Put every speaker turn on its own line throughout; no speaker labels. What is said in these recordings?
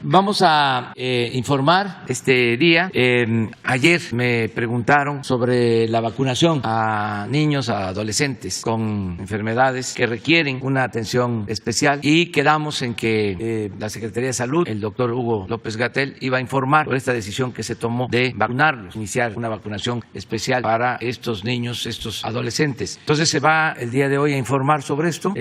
Vamos a informar este día. Ayer me preguntaron sobre la vacunación a niños, a adolescentes con enfermedades que requieren una atención especial y quedamos en que la Secretaría de Salud, el doctor Hugo López-Gatell, iba a informar sobre esta decisión que se tomó de vacunarlos, iniciar una vacunación especial para estos niños, estos adolescentes. Entonces se va el día de hoy a informar sobre esto,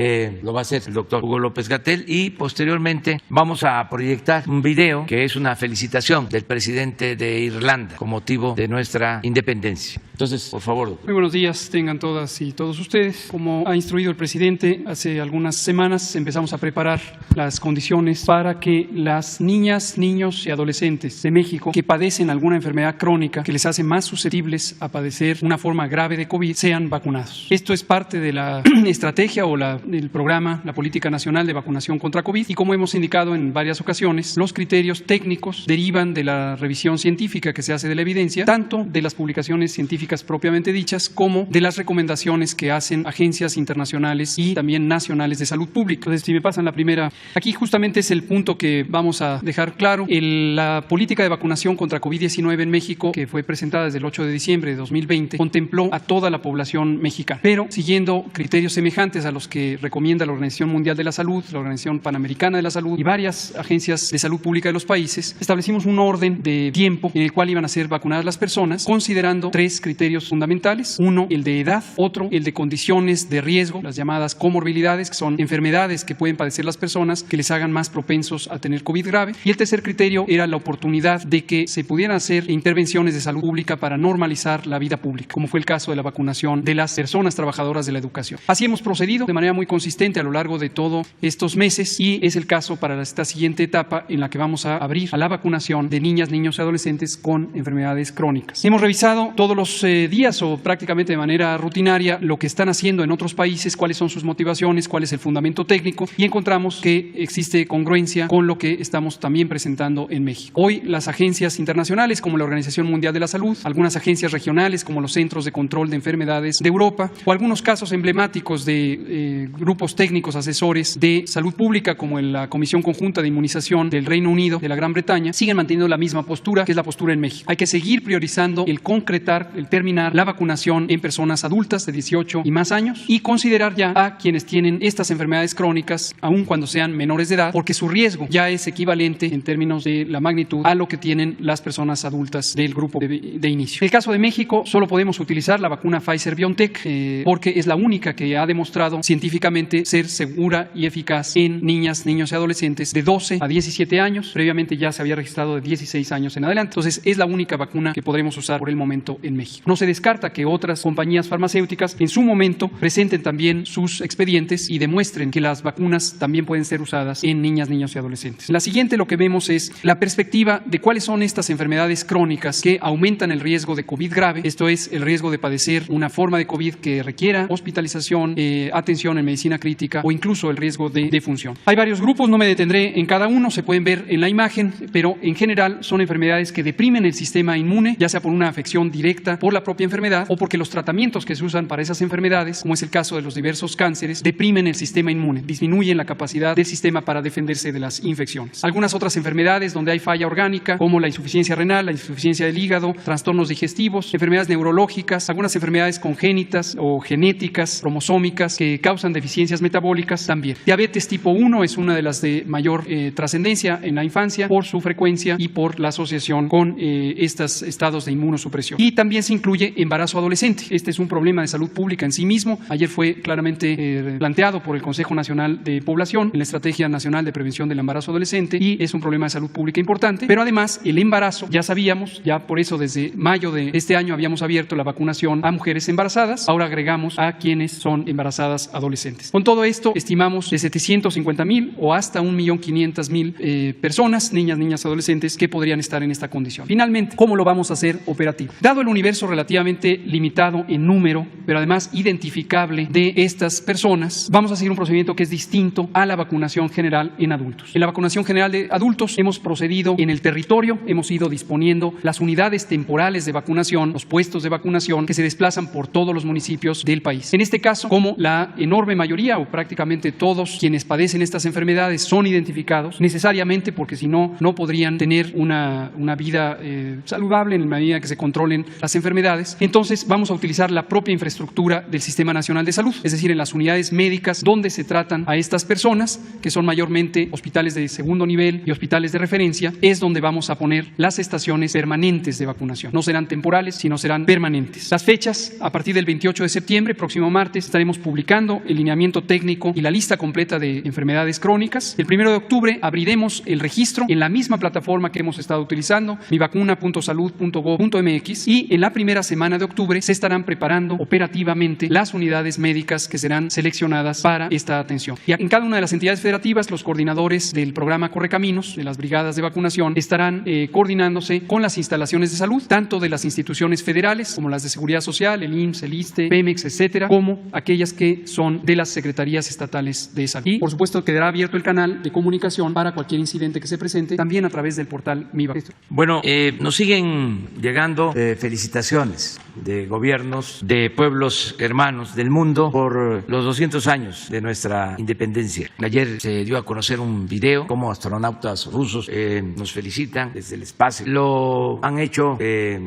lo va a hacer el doctor Hugo López-Gatell y posteriormente vamos a proyectar un video que es una felicitación del presidente de Irlanda con motivo de nuestra independencia. Entonces, por favor, doctor.
Muy buenos días tengan todas y todos ustedes. Como ha instruido el presidente, hace algunas semanas empezamos a preparar las condiciones para que las niñas, niños y adolescentes de México que padecen alguna enfermedad crónica que les hace más susceptibles a padecer una forma grave de COVID sean vacunados. Esto es parte de la estrategia o del programa, la Política Nacional de Vacunación contra COVID, y como hemos indicado en varias ocasiones, los criterios técnicos derivan de la revisión científica que se hace de la evidencia, tanto de las publicaciones científicas propiamente dichas como de las recomendaciones que hacen agencias internacionales y también nacionales de salud pública. Entonces, si me pasan la primera, aquí justamente es el punto que vamos a dejar claro. La política de vacunación contra COVID-19 en México, que fue presentada desde el 8 de diciembre de 2020, contempló a toda la población mexicana, pero siguiendo criterios semejantes a los que recomienda la Organización Mundial de la Salud, la Organización Panamericana de la Salud y varias agencias de salud pública de los países, establecimos un orden de tiempo en el cual iban a ser vacunadas las personas, considerando tres criterios fundamentales: uno, el de edad; otro, el de condiciones de riesgo, las llamadas comorbilidades, que son enfermedades que pueden padecer las personas que les hagan más propensos a tener COVID grave; y el tercer criterio era la oportunidad de que se pudieran hacer intervenciones de salud pública para normalizar la vida pública, como fue el caso de la vacunación de las personas trabajadoras de la educación. Así hemos procedido de manera muy consistente a lo largo de todos estos meses, y es el caso para esta siguiente etapa en la que vamos a abrir a la vacunación de niñas, niños y adolescentes con enfermedades crónicas. Hemos revisado todos los días o prácticamente de manera rutinaria lo que están haciendo en otros países, cuáles son sus motivaciones, cuál es el fundamento técnico, y encontramos que existe congruencia con lo que estamos también presentando en México. Hoy las agencias internacionales como la Organización Mundial de la Salud, algunas agencias regionales como los Centros de Control de Enfermedades de Europa o algunos casos emblemáticos de grupos técnicos asesores de salud pública como la Comisión Conjunta de Inmunización del Reino Unido, de la Gran Bretaña, siguen manteniendo la misma postura, que es la postura en México. Hay que seguir priorizando el concretar, el terminar la vacunación en personas adultas de 18 y más años y considerar ya a quienes tienen estas enfermedades crónicas, aun cuando sean menores de edad, porque su riesgo ya es equivalente en términos de la magnitud a lo que tienen las personas adultas del grupo de inicio. En el caso de México, solo podemos utilizar la vacuna Pfizer-BioNTech porque es la única que ha demostrado científicamente ser segura y eficaz en niñas, niños y adolescentes de 12 a 17 años. Previamente ya se había registrado de 16 años en adelante. Entonces, es la única vacuna que podremos usar por el momento en México. No se descarta que otras compañías farmacéuticas en su momento presenten también sus expedientes y demuestren que las vacunas también pueden ser usadas en niñas, niños y adolescentes. La siguiente, lo que vemos es la perspectiva de cuáles son estas enfermedades crónicas que aumentan el riesgo de COVID grave. Esto es el riesgo de padecer una forma de COVID que requiera hospitalización, atención en medicina crítica o incluso el riesgo de defunción. Hay varios grupos, no me detendré en cada uno, se pueden ver en la imagen, pero en general son enfermedades que deprimen el sistema inmune, ya sea por una afección directa por la propia enfermedad o porque los tratamientos que se usan para esas enfermedades, como es el caso de los diversos cánceres, deprimen el sistema inmune, disminuyen la capacidad del sistema para defenderse de las infecciones. Algunas otras enfermedades donde hay falla orgánica, como la insuficiencia renal, la insuficiencia del hígado, trastornos digestivos, enfermedades neurológicas, algunas enfermedades congénitas o genéticas, cromosómicas, que causan deficiencias metabólicas también. Diabetes tipo 1 es una de las de mayor trascendencia en la infancia por su frecuencia y por la asociación con estos estados de inmunosupresión. Y también se incluye embarazo adolescente. Este es un problema de salud pública en sí mismo. Ayer fue claramente planteado por el Consejo Nacional de Población en la Estrategia Nacional de Prevención del Embarazo Adolescente y es un problema de salud pública importante. Pero además, el embarazo, ya sabíamos, ya por eso desde mayo de este año habíamos abierto la vacunación a mujeres embarazadas. Ahora agregamos a quienes son embarazadas adolescentes. Con todo esto, estimamos de 750,000 o hasta 1,500,000 personas, niñas, adolescentes, que podrían estar en esta condición. Finalmente, ¿cómo lo vamos a hacer operativo? Dado el universo relativamente limitado en número, pero además identificable de estas personas, vamos a seguir un procedimiento que es distinto a la vacunación general en adultos. En la vacunación general de adultos hemos procedido en el territorio, hemos ido disponiendo las unidades temporales de vacunación, los puestos de vacunación que se desplazan por todos los municipios del país. En este caso, como la enorme mayoría o prácticamente todos quienes padecen estas enfermedades son identificados, necesariamente diariamente, porque si no, no podrían tener una vida saludable en la medida que se controlen las enfermedades. Entonces vamos a utilizar la propia infraestructura del Sistema Nacional de Salud, es decir, en las unidades médicas donde se tratan a estas personas, que son mayormente hospitales de segundo nivel y hospitales de referencia, es donde vamos a poner las estaciones permanentes de vacunación. No serán temporales, sino serán permanentes. Las fechas: a partir del 28 de septiembre, próximo martes, estaremos publicando el lineamiento técnico y la lista completa de enfermedades crónicas. El 1 de octubre abriremos el registro en la misma plataforma que hemos estado utilizando, mivacuna.salud.gov.mx, y en la primera semana de octubre se estarán preparando operativamente las unidades médicas que serán seleccionadas para esta atención. Y en cada una de las entidades federativas, los coordinadores del programa Correcaminos, de las brigadas de vacunación, estarán coordinándose con las instalaciones de salud, tanto de las instituciones federales como las de Seguridad Social, el IMSS, el ISSSTE, Pemex, etcétera, como aquellas que son de las secretarías estatales de salud. Y, por supuesto, quedará abierto el canal de comunicación para cualquier incidente que se presente, también a través del portal MiVacuna.
Bueno, nos siguen llegando felicitaciones de gobiernos de pueblos hermanos del mundo por los 200 años de nuestra independencia. Ayer se dio a conocer un video como astronautas rusos nos felicitan desde el espacio. Lo han hecho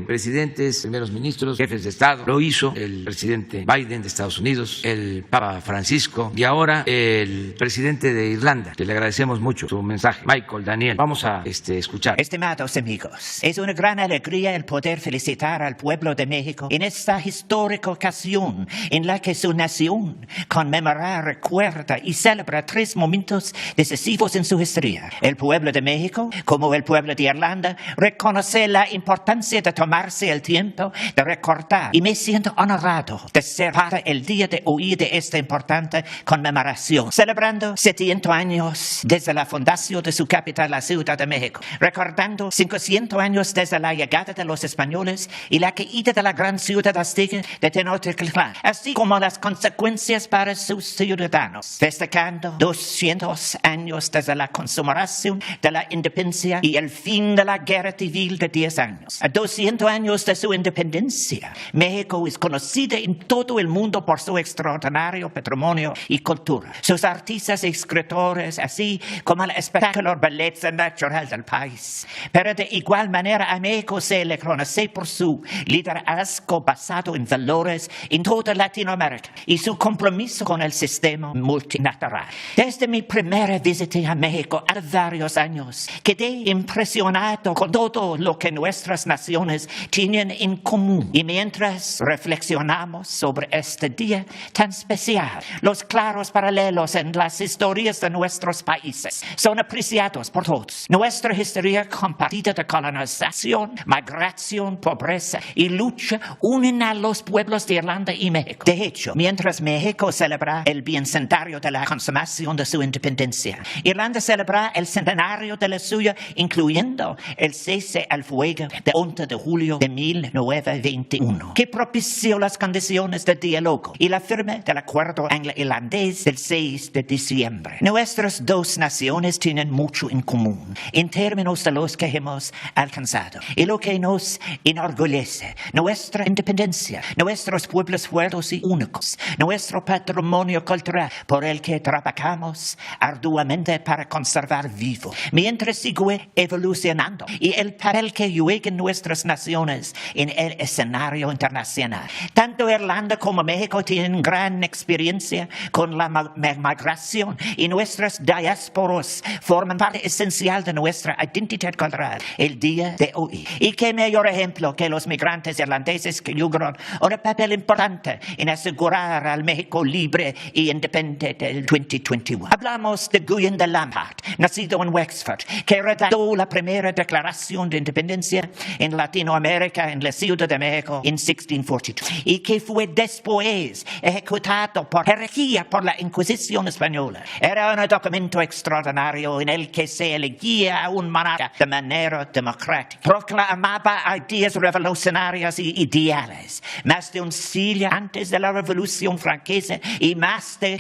presidentes, primeros ministros, jefes de Estado. Lo hizo el presidente Biden de Estados Unidos, el Papa Francisco y ahora el presidente de Irlanda, que le agradecemos mucho su mensaje, Michael Daniel. Vamos a escuchar.
Estimados amigos, es una gran alegría el poder felicitar al pueblo de México en esta histórica ocasión en la que su nación conmemora, recuerda y celebra 3 momentos decisivos en su historia. El pueblo de México, como el pueblo de Irlanda, reconoce la importancia de tomarse el tiempo de recordar, y me siento honorado de ser parte el día de hoy de esta importante conmemoración, celebrando 700 años desde la fundación de su capital, la Ciudad de México, recordando 500 años desde la llegada de los españoles y la caída de la gran ciudad azteca de Tenochtitlán, así como las consecuencias para sus ciudadanos, festejando 200 años desde la consumación de la independencia y el fin de la guerra civil de 10 años. A 200 años de su independencia, México es conocida en todo el mundo por su extraordinario patrimonio y cultura, sus artistas y escritores, así como la espectacular belleza natural del país. Pero de igual manera a México se le conoce por su liderazgo basado en valores en toda Latinoamérica y su compromiso con el sistema multilateral. Desde mi primera visita a México hace varios años, quedé impresionado con todo lo que nuestras naciones tienen en común. Y mientras reflexionamos sobre este día tan especial, los claros paralelos en las historias de nuestros países son apreciados por todos. Nuestra historia compartida de colonización, migración, pobreza y lucha unen a los pueblos de Irlanda y México. De hecho, mientras México celebra el bicentenario de la consumación de su independencia, Irlanda celebra el centenario de la suya, incluyendo el cese al fuego de 11 de julio de 1921, que propició las condiciones de diálogo y la firma del acuerdo anglo-irlandés del 6 de diciembre. Nuestras dos naciones tienen mucho en común en términos de los que hemos alcanzado y lo que nos enorgullece: nuestra independencia, nuestros pueblos fuertes y únicos, nuestro patrimonio cultural por el que trabajamos arduamente para conservar vivo, mientras sigue evolucionando, y el papel que juegan nuestras naciones en el escenario internacional. Tanto Irlanda como México tienen gran experiencia con la migración y nuestras diásporas forman parte esencial de nuestra identidad cultural el día de hoy. Y qué mayor ejemplo que los migrantes irlandeses que jugaron un papel importante en asegurar al México libre y independiente del 2021. Hablamos de Guyon de Lampart, nacido en Wexford, que redactó la primera declaración de independencia en Latinoamérica en la Ciudad de México en 1642 y que fue después ejecutado por herejía por la Inquisición española. Era un documento extraordinario en el que se elegía a un monarca de manera democrática. Proclamaba ideas revolucionarias y ideales. Más de un siglo antes de la Revolución Francesa y más de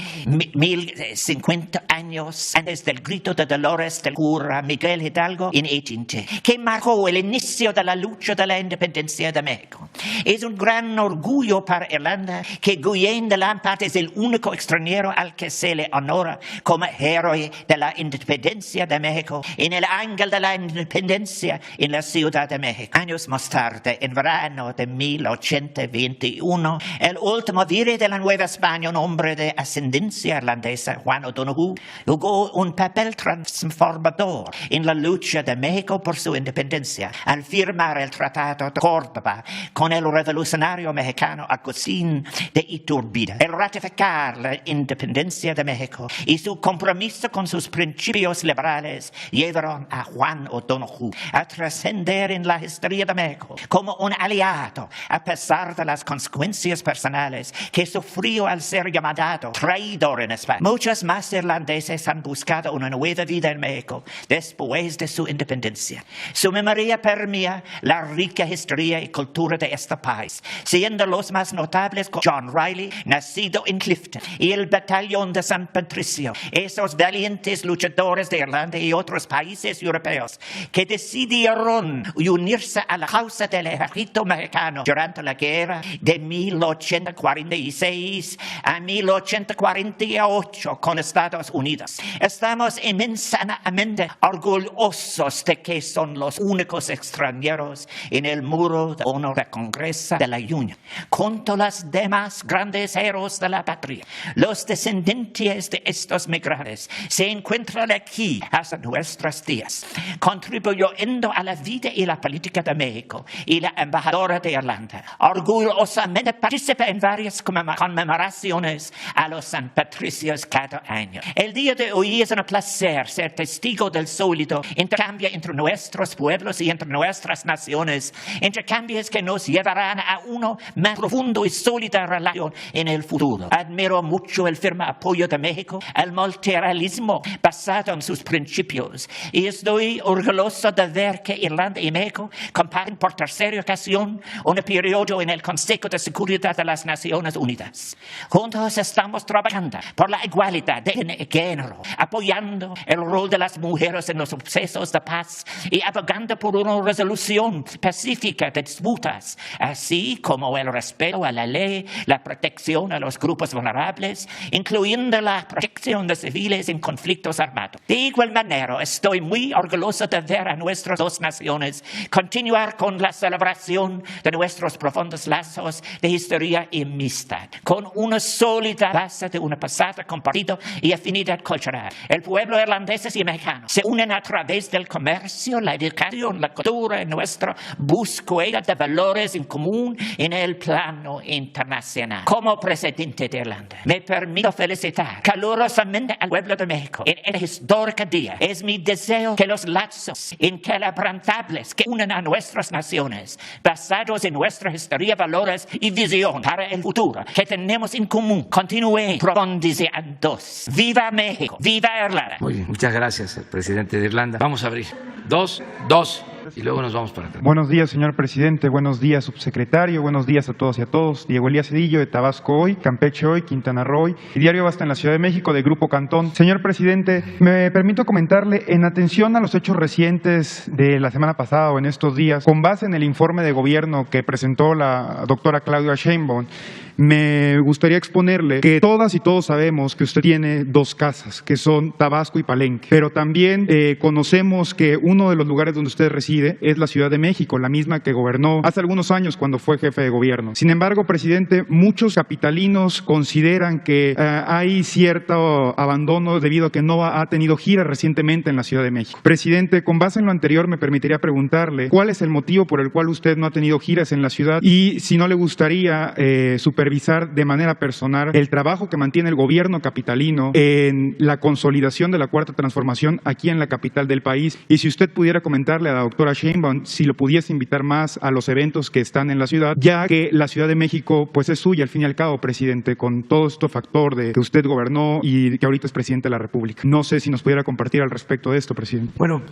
1050 años antes del grito de Dolores del cura Miguel Hidalgo en Echinte, que marcó el inicio de la lucha de la independencia de México. Es un gran orgullo para Irlanda que Guyon de Lampart es el único extranjero al que se le honora como héroe de la independencia independencia de México en el ángel de la independencia en la Ciudad de México. Años más tarde, en verano de 1821, el último virrey de la Nueva España, un hombre de ascendencia irlandesa, Juan O'Donoghue, jugó un papel transformador en la lucha de México por su independencia al firmar el Tratado de Córdoba con el revolucionario mexicano Agustín de Iturbide. El ratificar la independencia de México y su compromiso con sus principios liberales llevaron a Juan O'Donoghue a trascender en la historia de México como un aliado a pesar de las consecuencias personales que sufrió al ser llamado traidor en España. Muchos más irlandeses han buscado una nueva vida en México después de su independencia. Su memoria permea la rica historia y cultura de este país, siendo los más notables John Riley, nacido en Clifton, y el Batallón de San Patricio, esos valientes luchadores de Irlanda y otros países europeos que decidieron unirse a la causa del ejército mexicano durante la guerra de 1846 a 1848 con Estados Unidos. Estamos inmensamente orgullosos de que son los únicos extranjeros en el muro de honor del Congreso de la Unión, junto a los demás grandes héroes de la patria. Los descendientes de estos migrantes se encuentran aquí hasta nuestros días, contribuyendo a la vida y la política de México, y la embajadora de Irlanda orgullosamente participa en varias conmemoraciones a los San Patricios cada año. El día de hoy es un placer ser testigo del sólido intercambio entre nuestros pueblos y entre nuestras naciones, intercambios que nos llevarán a una más profundo y sólida relación en el futuro. Admiro mucho el firme apoyo de México al multilateralismo basado en sus principios, y estoy orgulloso de ver que Irlanda y México comparten por tercera ocasión un periodo en el Consejo de Seguridad de las Naciones Unidas. Juntos estamos trabajando por la igualdad de género, apoyando el rol de las mujeres en los procesos de paz y abogando por una resolución pacífica de disputas, así como el respeto a la ley, la protección a los grupos vulnerables, incluyendo la protección de civiles en conflictos armados. De igual manera, estoy muy orgulloso de ver a nuestras dos naciones continuar con la celebración de nuestros profundos lazos de historia y amistad, con una sólida base de un pasado compartido y afinidad cultural. El pueblo irlandés y mexicano se unen a través del comercio, la educación, la cultura y nuestra búsqueda de valores en común en el plano internacional. Como presidente de Irlanda, me permito felicitar calurosamente al pueblo de México en este histórico día. Es mi deseo que los lazos inquebrantables que unen a nuestras naciones, basados en nuestra historia, valores y visión para el futuro que tenemos en común, continúen profundizando. ¡Viva México! ¡Viva Irlanda!
Muy bien, muchas gracias, presidente de Irlanda. Vamos a abrir. Dos, y luego nos vamos para atrás.
Buenos días, señor presidente. Buenos días, subsecretario. Buenos días a todos y a todos. Diego Elías Cedillo, de Tabasco Hoy, Campeche Hoy, Quintana Roo Hoy, y Diario Basta en la Ciudad de México, de Grupo Cantón. Señor presidente, me permito comentarle, en atención a los hechos recientes de la semana pasada o en estos días, con base en el informe de gobierno que presentó la doctora Claudia Sheinbaum, me gustaría exponerle que todas y todos sabemos que usted tiene dos casas, que son Tabasco y Palenque, pero también conocemos que uno de los lugares donde usted reside es la Ciudad de México, la misma que gobernó hace algunos años cuando fue jefe de gobierno. Sin embargo, presidente, muchos capitalinos consideran que hay cierto abandono debido a que no ha tenido gira recientemente en la Ciudad de México. Presidente, con base en lo anterior, me permitiría preguntarle cuál es el motivo por el cual usted no ha tenido giras en la ciudad y si no le gustaría supervisar de manera personal el trabajo que mantiene el gobierno capitalino en la consolidación de la Cuarta Transformación aquí en la capital del país, y si usted pudiera comentarle a la doctora Sheinbaum si lo pudiese invitar más a los eventos que están en la ciudad, ya que la Ciudad de México pues es suya al fin y al cabo, presidente, con todo este factor de que usted gobernó y que ahorita es presidente de la República. No sé si nos pudiera compartir al respecto de esto, presidente.
Bueno,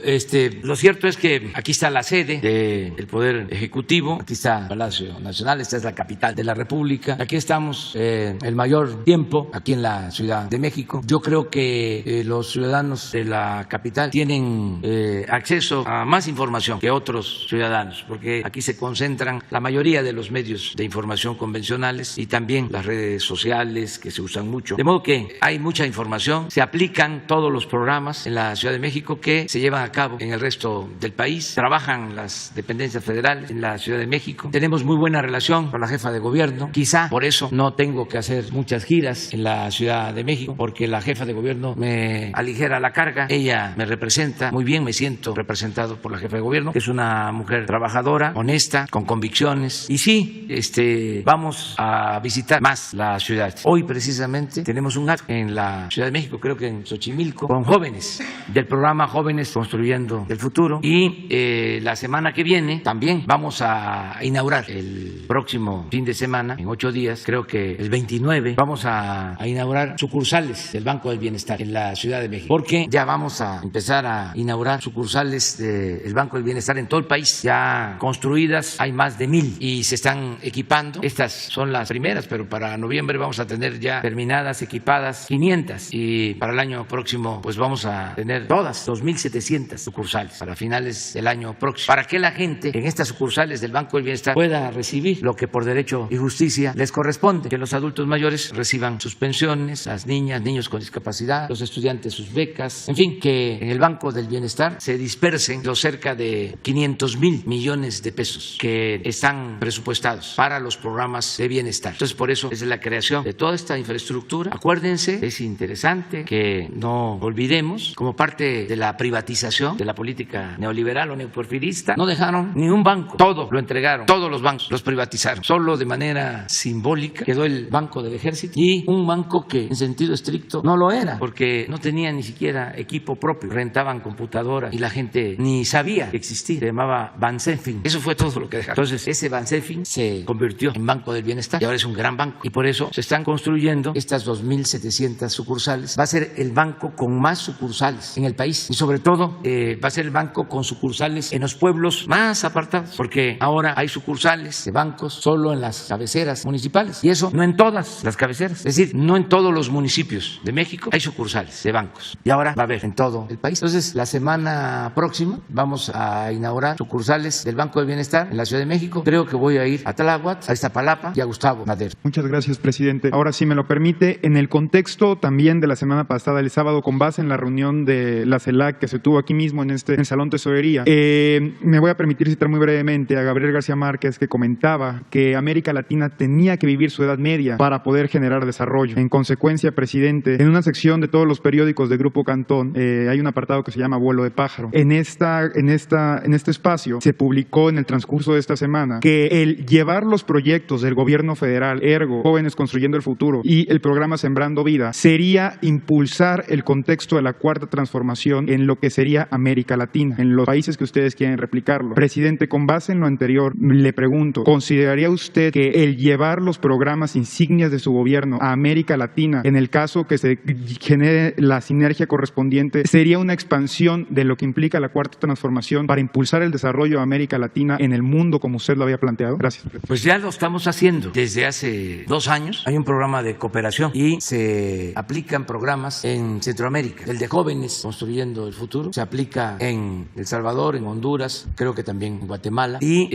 lo cierto es que aquí está la sede del Poder Ejecutivo, aquí está el Palacio Nacional, esta es la capital de la República. Aquí estamos el mayor tiempo, aquí en la Ciudad de México. Yo creo que los ciudadanos de la capital tienen acceso a más información que otros ciudadanos, porque aquí se concentran la mayoría de los medios de información convencionales y también las redes sociales que se usan mucho. De modo que hay mucha información, se aplican todos los programas en la Ciudad de México que se llevan a cabo en el resto del país. Trabajan las dependencias federales en la Ciudad de México. Tenemos muy buena relación con la jefa de gobierno. Quizá por eso no tengo que hacer muchas giras en la Ciudad de México, porque la jefa de gobierno me aligera la carga. Ella me representa muy bien, me siento representado por la jefa de gobierno, que es una mujer trabajadora, honesta, con convicciones. Y sí, vamos a visitar más la ciudad. Hoy precisamente tenemos un acto en la Ciudad de México, creo que en Xochimilco, con jóvenes del programa Jóvenes Construyendo el Futuro. Y la semana que viene también vamos a inaugurar el próximo fin de semana, en 8 días, creo que el 29, vamos a inaugurar sucursales del Banco del Bienestar en la Ciudad de México, porque ya vamos a empezar a inaugurar sucursales del Banco del Bienestar en todo el país, ya construidas, hay más de 1,000 y se están equipando. Estas son las primeras, pero para noviembre vamos a tener ya terminadas, equipadas 500, y para el año próximo pues vamos a tener todas 2,700 sucursales para finales del año próximo, para que la gente en estas sucursales del Banco del Bienestar pueda recibir lo que por derecho y justicia les corresponde, que los adultos mayores reciban sus pensiones, las niñas, niños con discapacidad, los estudiantes sus becas, en fin, que en el Banco del Bienestar se dispersen los cerca de 500,000 millones de pesos que están presupuestados para los programas de bienestar. Entonces, por eso es la creación de toda esta infraestructura. Acuérdense, es interesante que no olvidemos, como parte de la privatización de la política neoliberal o neoporfirista, no dejaron ni un banco, todo lo entregaron, todos los bancos los privatizaron. Solo de manera simbólica quedó el Banco del Ejército, y un banco que en sentido estricto no lo era, porque no tenía ni siquiera equipo propio, rentaban computadoras y la gente ni sabía que existía. Se llamaba Bansefi. Eso fue todo lo que dejaron. Entonces ese Bansefi se convirtió en Banco del Bienestar y ahora es un gran banco, y por eso se están construyendo estas 2,700 sucursales. Va a ser el banco con más sucursales en el país, y sobre todo va a ser el banco con sucursales en los pueblos más apartados, porque ahora hay sucursales de bancos solo en las cabeceras municipales, y eso no en todas las cabeceras, es decir, no en todos los municipios de México hay sucursales de bancos, y ahora va a haber en todo el país. Entonces la semana próxima vamos a inaugurar sucursales del Banco del Bienestar en la Ciudad de México. Creo que voy a ir a Tláhuac, a Iztapalapa y a Gustavo Madero.
Muchas gracias, presidente. Ahora, si me lo permite, en el contexto también de la semana pasada, el sábado, con base en la reunión de la CELAC que se tuvo aquí mismo en el Salón Tesorería, me voy a permitir citar muy brevemente a Gabriel García Márquez, que comentaba que América Latina tenía que vivir su Edad Media para poder generar desarrollo. En consecuencia, presidente, en una sección de todos los periódicos de Grupo Cantón hay un apartado que se llama Vuelo de Pájaro. En este espacio se publicó en el transcurso de esta semana que el llevar los proyectos del gobierno federal, ergo Jóvenes Construyendo el Futuro, y el programa Sembrando Vida, sería impulsar el contexto de la Cuarta Transformación en lo que sería América Latina, en los países que ustedes quieren replicarlo. Presidente, con base en lo anterior, le pregunto, ¿consideraría usted que el llevar los programas insignias de su gobierno a América Latina, en el caso que se genere la sinergia correspondiente, sería una expansión de lo que implica la Cuarta Transformación para impulsar el desarrollo de América Latina en el mundo, como usted lo había planteado? Gracias.
Pues ya lo estamos haciendo. Desde hace 2 años hay un programa de cooperación y se aplican programas en Centroamérica. El de Jóvenes Construyendo el Futuro se aplica en El Salvador, en Honduras, creo que también en Guatemala, y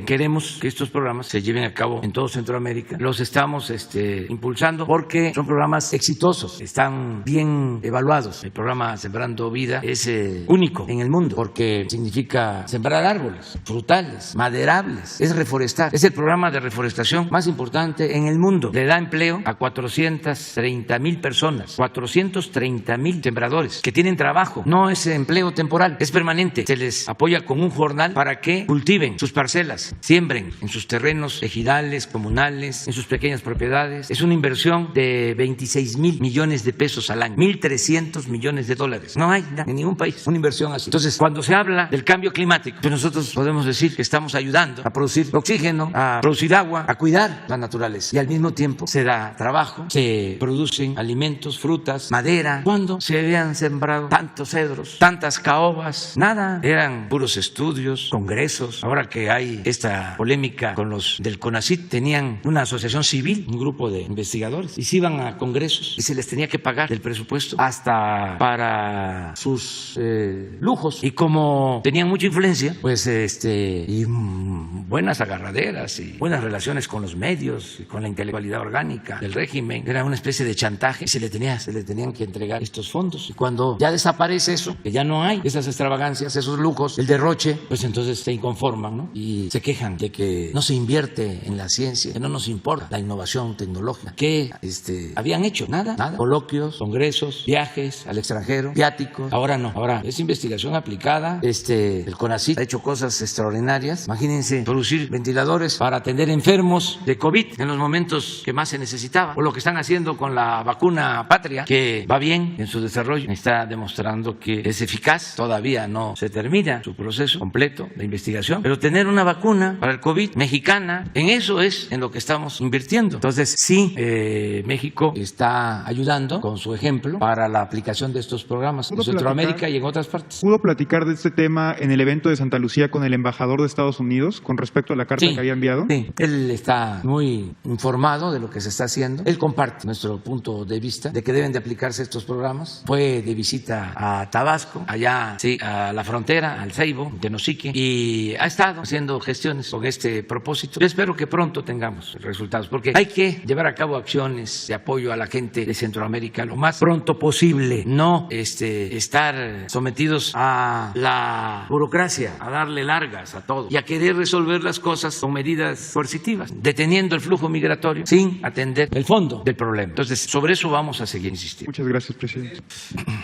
queremos que estos programas se lleven a cabo en todo Centroamérica. Los estamos impulsando porque son programas exitosos, están bien evaluados. El programa Sembrando Vida es único en el mundo porque significa sembrar árboles, frutales, maderables, es reforestar. Es el programa de reforestación más importante en el mundo. Le da empleo a 430,000 personas, 430,000 sembradores que tienen trabajo. No es empleo temporal, es permanente. Se les apoya con un jornal para que cultiven sus parcelas, siembren en sus terrenos ejidales, comunales, en sus pequeñas propiedades. Es una inversión de 26,000 millones de pesos al año, 1,300 millones de dólares. No hay en ningún país una inversión así. Entonces, cuando se habla del cambio climático, pues nosotros podemos decir que estamos ayudando a producir oxígeno, a producir agua, a cuidar la naturaleza, y al mismo tiempo se da trabajo, se producen alimentos, frutas, madera. ¿Cuándo se habían sembrado tantos cedros, tantas caobas? Nada, eran puros estudios, congresos. Ahora que hay esta polémica con los del CONACYT, tenían una una asociación civil, un grupo de investigadores, y se iban a congresos y se les tenía que pagar del presupuesto hasta para sus lujos. Y como tenían mucha influencia, pues y buenas agarraderas y buenas relaciones con los medios y con la intelectualidad orgánica del régimen, era una especie de chantaje y se le tenían que entregar estos fondos. Y cuando ya desaparece eso, que ya no hay esas extravagancias, esos lujos, el derroche, pues entonces se inconforman, ¿no? Y se quejan de que no se invierte en la ciencia, que no nos importa la innovación tecnológica. ¿Qué habían hecho? Nada. Coloquios, congresos, viajes al extranjero, viáticos. Ahora no. Ahora es investigación aplicada. El CONACYT ha hecho cosas extraordinarias. Imagínense producir ventiladores para atender enfermos de COVID en los momentos que más se necesitaba. O lo que están haciendo con la vacuna Patria, que va bien en su desarrollo, está demostrando que es eficaz. Todavía no se termina su proceso completo de investigación, pero tener una vacuna para el COVID mexicana, en eso es en lo que estamos invirtiendo. Entonces sí, México está ayudando con su ejemplo para la aplicación de estos programas en Centroamérica y en otras partes.
¿Pudo platicar de este tema en el evento de Santa Lucía con el embajador de Estados Unidos con respecto a la carta que había enviado?
Sí, él está muy informado de lo que se está haciendo. Él comparte nuestro punto de vista de que deben de aplicarse estos programas. Fue de visita a Tabasco, allá a la frontera, al Ceibo, Tenosique, y ha estado haciendo gestiones con este propósito. Yo espero que pronto tengamos resultados, porque hay que llevar a cabo acciones de apoyo a la gente de Centroamérica lo más pronto posible, no estar sometidos a la burocracia, a darle largas a todo y a querer resolver las cosas con medidas coercitivas, deteniendo el flujo migratorio sin atender el fondo del problema. Entonces, sobre eso vamos a seguir insistiendo.
Muchas gracias, presidente.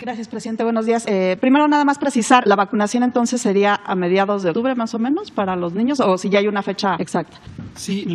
Gracias, presidente. Buenos días. Primero, nada más precisar, ¿la vacunación entonces sería a mediados de octubre más o menos para los niños o si ya hay una fecha exacta?
Sí,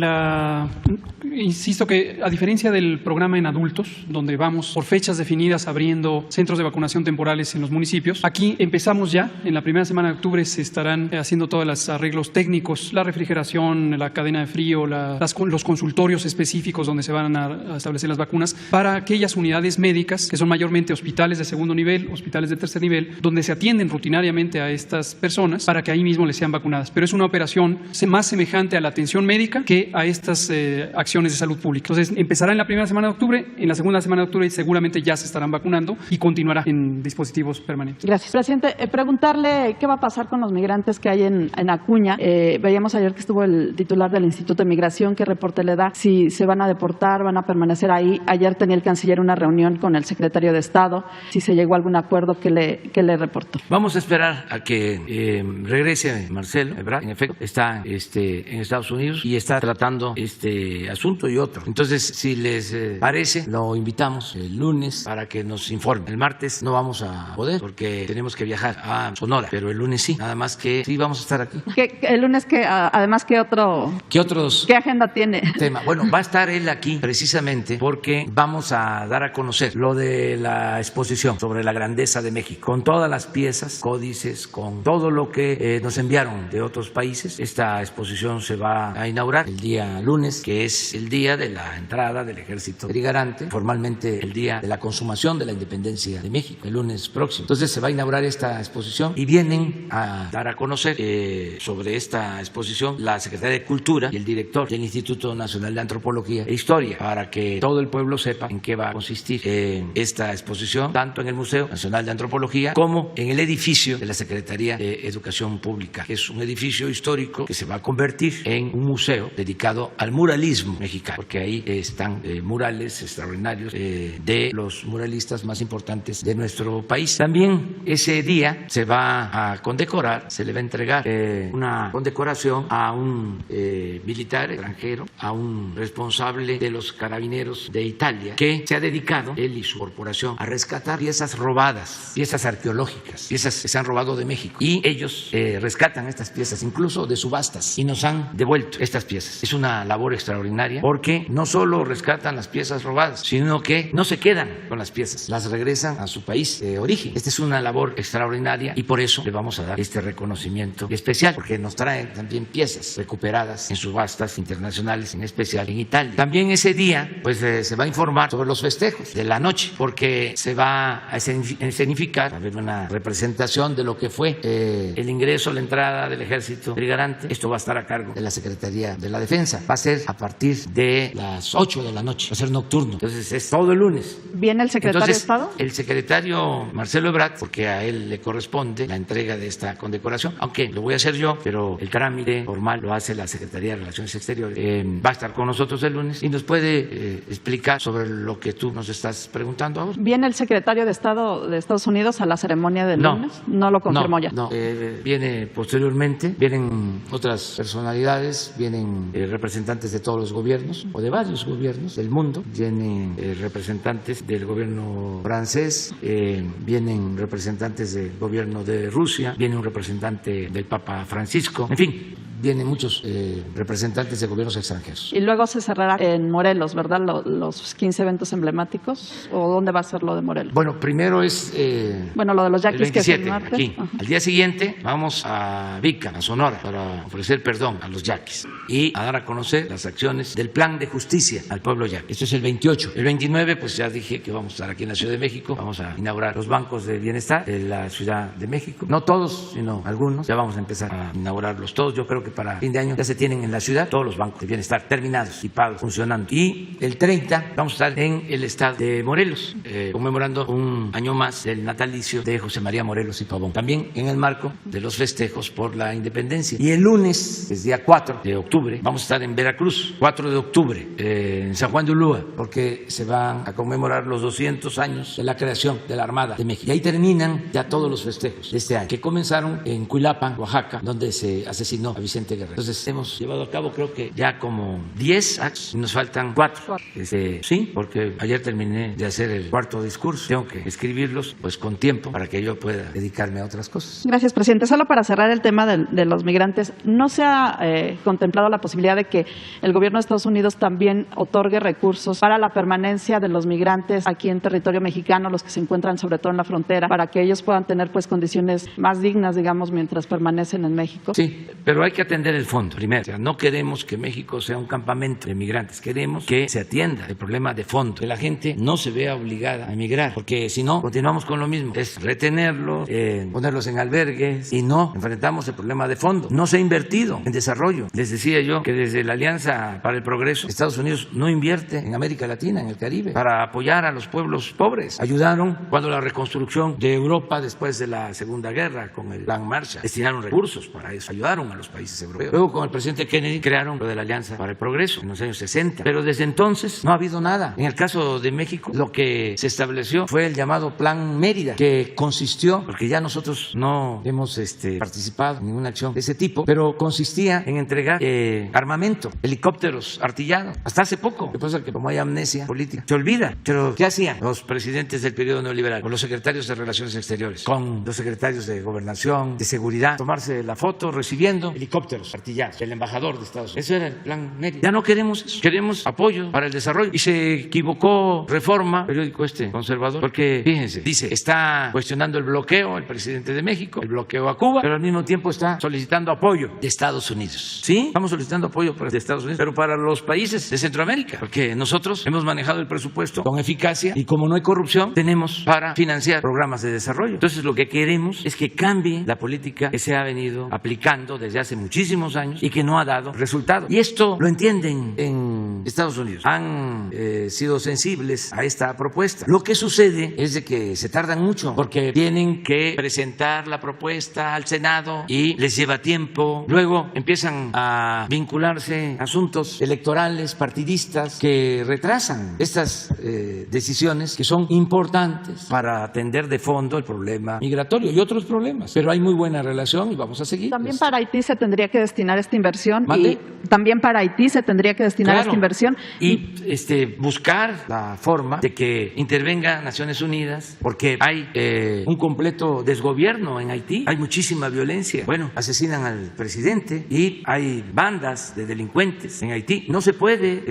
insisto que a diferencia del programa en adultos, donde vamos por fechas definidas abriendo centros de vacunación temporales en los municipios, aquí empezamos ya, en la primera semana de octubre se estarán haciendo todos los arreglos técnicos, la refrigeración, la cadena de frío, los consultorios específicos donde se van a establecer las vacunas para aquellas unidades médicas que son mayormente hospitales de segundo nivel, hospitales de tercer nivel, donde se atienden rutinariamente a estas personas para que ahí mismo les sean vacunadas. Pero es una operación más semejante a la atención médica que a estas acciones de salud pública. Entonces, empezará en la primera semana de octubre, en la segunda semana de octubre seguramente ya se estarán vacunando y continuará en dispositivos permanentes.
Gracias. Presidente, preguntarle qué va a pasar con los migrantes que hay en Acuña. Veíamos ayer que estuvo el titular del Instituto de Migración, ¿qué reporte le da? Si se van a deportar, van a permanecer ahí. Ayer tenía el canciller una reunión con el secretario de Estado, si se llegó a algún acuerdo, ¿qué le reportó?
Vamos a esperar a que regrese Marcelo Ebrard. En efecto, está en Estados Unidos y está tratando este asunto y otro. Entonces, si les parece, lo invitamos el lunes para que nos informe. El martes no vamos a poder porque tenemos que viajar a Sonora, pero el lunes sí. Nada más que sí vamos a estar aquí.
El lunes además, ¿qué agenda tiene?
Bueno, va a estar él aquí precisamente porque vamos a dar a conocer lo de la exposición sobre la grandeza de México, con todas las piezas, códices, con todo lo que nos enviaron de otros países. Esta exposición se va a inaugurar el día lunes, que es el día de la entrada del ejército trigarante, formalmente el día de la consumación de la independencia de México, el lunes próximo. Entonces se va a inaugurar esta exposición y vienen a dar a conocer sobre esta exposición la Secretaría de Cultura y el director del Instituto Nacional de Antropología e Historia, para que todo el pueblo sepa en qué va a consistir esta exposición, tanto en el Museo Nacional de Antropología como en el edificio de la Secretaría de Educación Pública, que es un edificio histórico que se va a convertir en un museo dedicado al muralismo mexicano, porque ahí están murales extraordinarios de los muralistas más importantes de nuestro país. También ese día se va a condecorar, se le va a entregar una condecoración a un militar extranjero, a un responsable de los carabineros de Italia, que se ha dedicado, él y su corporación, a rescatar piezas robadas, piezas arqueológicas, piezas que se han robado de México. Y ellos rescatan estas piezas, incluso de subastas, y nos han devuelto estas piezas. Es una labor extraordinaria porque no solo rescatan las piezas robadas, sino que no se quedan con las piezas, las regresan a su país de origen. Esta es una labor extraordinaria y por eso le vamos a dar este reconocimiento especial, porque nos traen también piezas recuperadas en subastas internacionales, en especial en Italia. También ese día pues se va a informar sobre los festejos de la noche, porque se va a escenificar, a haber una representación de lo que fue el ingreso, la entrada del ejército trigarante. Esto va a estar a cargo de la Secretaría de la Defensa. Va a ser a partir de las 8 de la noche, va a ser nocturno. Entonces es todo el lunes.
¿Viene el secretario de Estado?
El secretario Marcelo Ebrard, porque a él le corresponde la entrega de esta condecoración, aunque lo voy a hacer yo, pero el trámite formal lo hace la Secretaría de Relaciones Exteriores. Va a estar con nosotros el lunes y nos puede explicar sobre lo que tú nos estás preguntando ahora.
¿Viene el secretario de Estado de Estados Unidos a la ceremonia del lunes? No lo confirmó ya.
No, viene posteriormente, vienen otras personalidades, vienen representantes de todos los gobiernos o de varios gobiernos del mundo, vienen representantes del gobierno francés, vienen representantes del gobierno de Rusia, viene un representante del Papa Francisco, en fin, vienen muchos representantes de gobiernos extranjeros.
Y luego se cerrará en Morelos, ¿verdad? Los 15 eventos emblemáticos, ¿o dónde va a ser lo de Morelos?
Bueno, primero es
lo de los yaquis,
el 27,
que es el martes.
Aquí. Al día siguiente vamos a Vica, a Sonora, para ofrecer perdón a los yaquis y a dar a conocer las acciones del plan de justicia al pueblo yaqui. Esto es el 28. El 29, pues ya dije que vamos a estar aquí en la Ciudad de México, vamos a inaugurar los bancos de bienestar de la Ciudad de México. No todos, sino algunos. Ya vamos a empezar a inaugurarlos todos. Yo creo que para fin de año ya se tienen en la ciudad todos los bancos de bienestar terminados y pagos, funcionando. Y el 30 vamos a estar en el estado de Morelos, conmemorando un año más del natalicio de José María Morelos y Pavón, también en el marco de los festejos por la independencia. Y el lunes, es día 4 de octubre, vamos a estar en Veracruz, 4 de octubre, en San Juan de Ulúa, porque se van a conmemorar los 200 años de la creación de la Armada de México. Y ahí terminan ya todos los festejos de este año, que comenzaron en Cuilapan, Oaxaca, donde se asesinó a Vicente Guerrero. Entonces hemos llevado a cabo, creo que ya como 10 actos, y nos faltan 4. Sí, porque ayer terminé de hacer el cuarto discurso, tengo que escribirlos pues con tiempo para que yo pueda dedicarme a otras cosas.
Gracias, presidente. Solo para cerrar el tema de los migrantes, ¿no se ha contemplado la posibilidad de que el gobierno de Estados Unidos también otorgue recursos para la permanencia de los migrantes aquí en territorio mexicano, los que se encuentran sobre todo en la frontera, para que ellos puedan tener pues condiciones más dignas, digamos, mientras permanecen en México?
Sí, pero hay que atender el fondo primero. O sea, no queremos que México sea un campamento de migrantes, queremos que se atienda el problema de fondo, que la gente no se vea obligada a emigrar, porque si no, continuamos con lo mismo, es retenerlos, ponerlos en albergues y no enfrentamos el problema de fondo. No se ha invertido en desarrollo. Les decía yo que desde la Alianza para el Progreso, Estados Unidos no invierte en América Latina, en el Caribe, para apoyar a los pueblos pobres. Ayudaron cuando la reconstrucción de Europa después de la Segunda Guerra, con el Plan Marshall, destinaron recursos para eso, ayudaron a los países europeos. Luego con el presidente Kennedy crearon lo de la Alianza para el Progreso en los años 60, pero desde entonces no ha habido nada. En el caso de México, lo que se estableció fue el llamado Plan Mérida, que consistió, porque ya nosotros no hemos participado en ninguna acción de ese tipo, pero consistía en entregar armamento, helicópteros artillados. Hasta hace poco, lo que pasa es que como hay amnesia política, se olvida. Pero ¿qué hacían los presidentes del periodo neoliberal? Con los secretarios de Relaciones Exteriores, con los secretarios de Gobernación, de Seguridad, tomarse la foto recibiendo helicópteros artillados del embajador de Estados Unidos. Eso era el Plan Mérida. Ya no queremos eso, queremos apoyo para el desarrollo. Y se equivocó Reforma, periódico conservador, porque fíjense, dice, está cuestionando el bloqueo el presidente de México, el bloqueo a Cuba, pero al mismo tiempo está solicitando apoyo de Estados Unidos. Sí, estamos solicitando apoyo de Estados Unidos, pero para los países de Centroamérica, porque nosotros hemos manejado el presupuesto con eficacia y como no hay corrupción, tenemos para financiar programas de desarrollo. Entonces lo que queremos es que cambie la política que se ha venido aplicando desde hace muchísimos años y que no ha dado resultado. Y esto lo entienden en Estados Unidos. Han sido sensibles a esta propuesta. Lo que sucede es de que se tardan mucho porque tienen que presentar la propuesta al Senado y les lleva tiempo. Luego empiezan a vincularse asuntos electorales, partidistas, que retrasan estas decisiones que son importantes para atender de fondo el problema migratorio y otros problemas. Pero hay muy buena relación y vamos a seguir.
También para Haití se tendría que destinar esta inversión.
¿Mande?
Y también para Haití se tendría que destinar
Claro.
esta inversión.
Y buscar la forma de que intervenga Naciones Unidas, porque hay un completo desgobierno en Haití, hay muchísima violencia. Bueno, asesinan al presidente y hay bandas de delincuentes en Haití. No se puede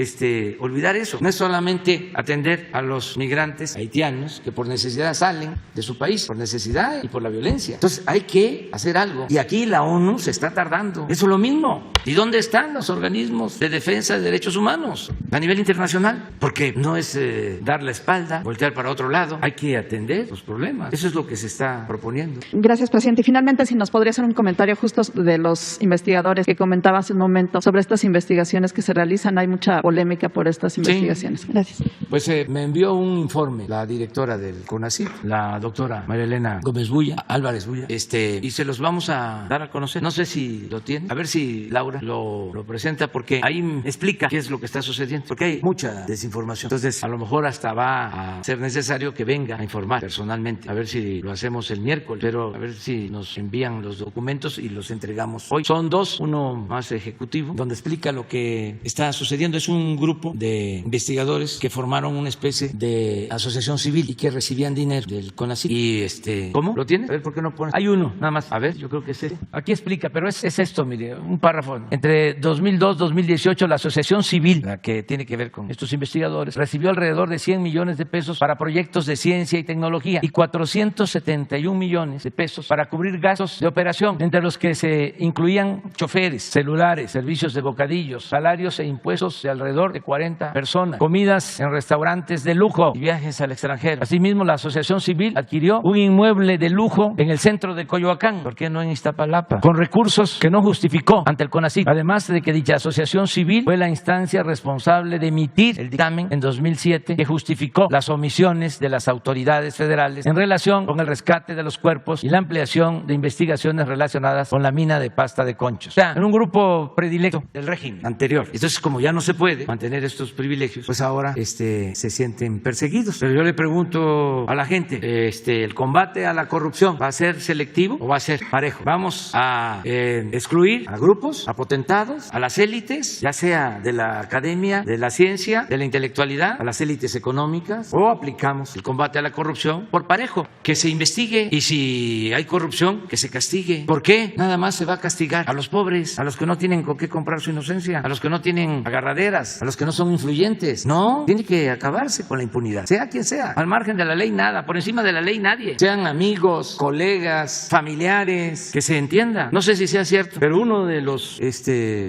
olvidar eso. No es solamente atender a los migrantes haitianos que por necesidad salen de su país, por necesidad y por la violencia. Entonces hay que hacer algo. Y aquí la ONU se está tardando. Eso es lo mismo. ¿Y dónde están los organismos de defensa de derechos humanos a nivel internacional? Porque no es dar la espalda, voltear para otro lado. Hay que atender los problemas. Eso es lo que se está proponiendo.
Gracias, presidente. Y finalmente, si nos podría hacer un comentario justo de los investigadores que comentaba hace un momento sobre estas investigaciones que se realizan. Hay mucha polémica por estas investigaciones.
Sí.
Gracias.
Pues me envió un informe la directora del CONACYT, la doctora María Elena Gómez Bulla, Álvarez Bulla, y se los vamos a dar a conocer. No sé si lo tiene. A ver si Laura lo presenta, porque ahí explica qué es lo que está sucediendo, porque hay mucha desinformación. Entonces, a lo mejor hasta va a ser necesario que venga a informar personalmente. A ver si lo hacemos el miércoles, pero a ver si nos envían los documentos y los entregamos hoy. Son dos, uno más ejecutivo, donde explica lo que está sucediendo. Es un grupo de investigadores que formaron una especie de asociación civil y que recibían dinero del CONACYT. Y ¿cómo? ¿Lo tiene? A ver, ¿por qué no pones? Hay uno, nada más. A ver, yo creo que es este. Aquí explica, pero es esto, mire, un párrafo. Entre 2002 y 2018, la asociación civil, la que tiene que ver con estos investigadores, recibió alrededor de 100 millones de pesos para proyectos de ciencia y tecnología y 471 millones de pesos para cubrir gastos de operación, entre los que se incluían choferes, celulares, servicios de bocadillos, salarios e impuestos de alrededor de 40 personas, comidas en restaurantes de lujo y viajes al extranjero. Asimismo, la asociación civil adquirió un inmueble de lujo en el centro de Coyoacán, ¿por qué no en Iztapalapa?, con recursos que no justificó ante el CONACYT, además de que dicha asociación civil fue la instancia responsable de emitir el dictamen en 2007 que justificó las omisiones de las autoridades federales en relación con el rescate de los cuerpos y la ampliación de investigaciones relacionadas con la mina de Pasta de Conchos. O sea, en un grupo predilecto del régimen anterior. Entonces, como ya no se puede mantener estos privilegios, pues ahora se sienten perseguidos. Pero yo le pregunto a la gente, ¿el combate a la corrupción va a ser selectivo o va a ser parejo? Vamos a excluir a grupos, a potentados, a las élites, ya sea de la academia, de la ciencia, de la intelectualidad, a las élites económicas, o aplicamos el combate a la corrupción por parejo, que se investigue, y si hay corrupción, que se castigue. ¿Por qué? Nada más se va a castigar a los pobres, a los que no tienen con qué comprar su inocencia, a los que no tienen agarraderas, a los que no son influyentes. No, tiene que acabarse con la impunidad, sea quien sea. Al margen de la ley nada, por encima de la ley nadie. Sean amigos, colegas, familiares, que se entienda. No sé si sea cierto, pero uno de los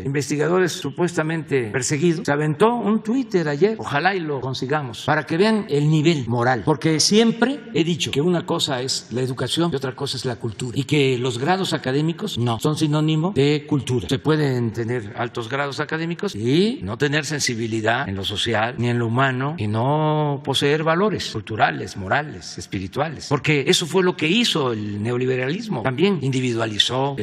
investigadores supuestamente perseguidos se aventó un Twitter ayer, ojalá y lo consigamos, para que vean el nivel moral, porque siempre he dicho que una cosa es la educación y otra cosa es la cultura, y que los grados académicos no son sinónimo de cultura. Se pueden tener altos grados académicos y no tener sensibilidad en lo social ni en lo humano, y no poseer valores culturales, morales, espirituales, porque eso fue lo que hizo el neoliberalismo. También individualizó,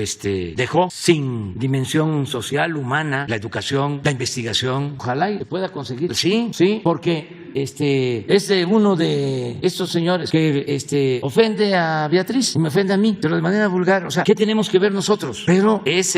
dejó sin dimensión social, humana, la educación, la investigación. Ojalá y pueda conseguir. Sí, porque es de uno de estos señores que ofende a Beatriz y me ofende a mí, pero de manera vulgar. O sea, ¿qué tenemos que ver nosotros? Pero es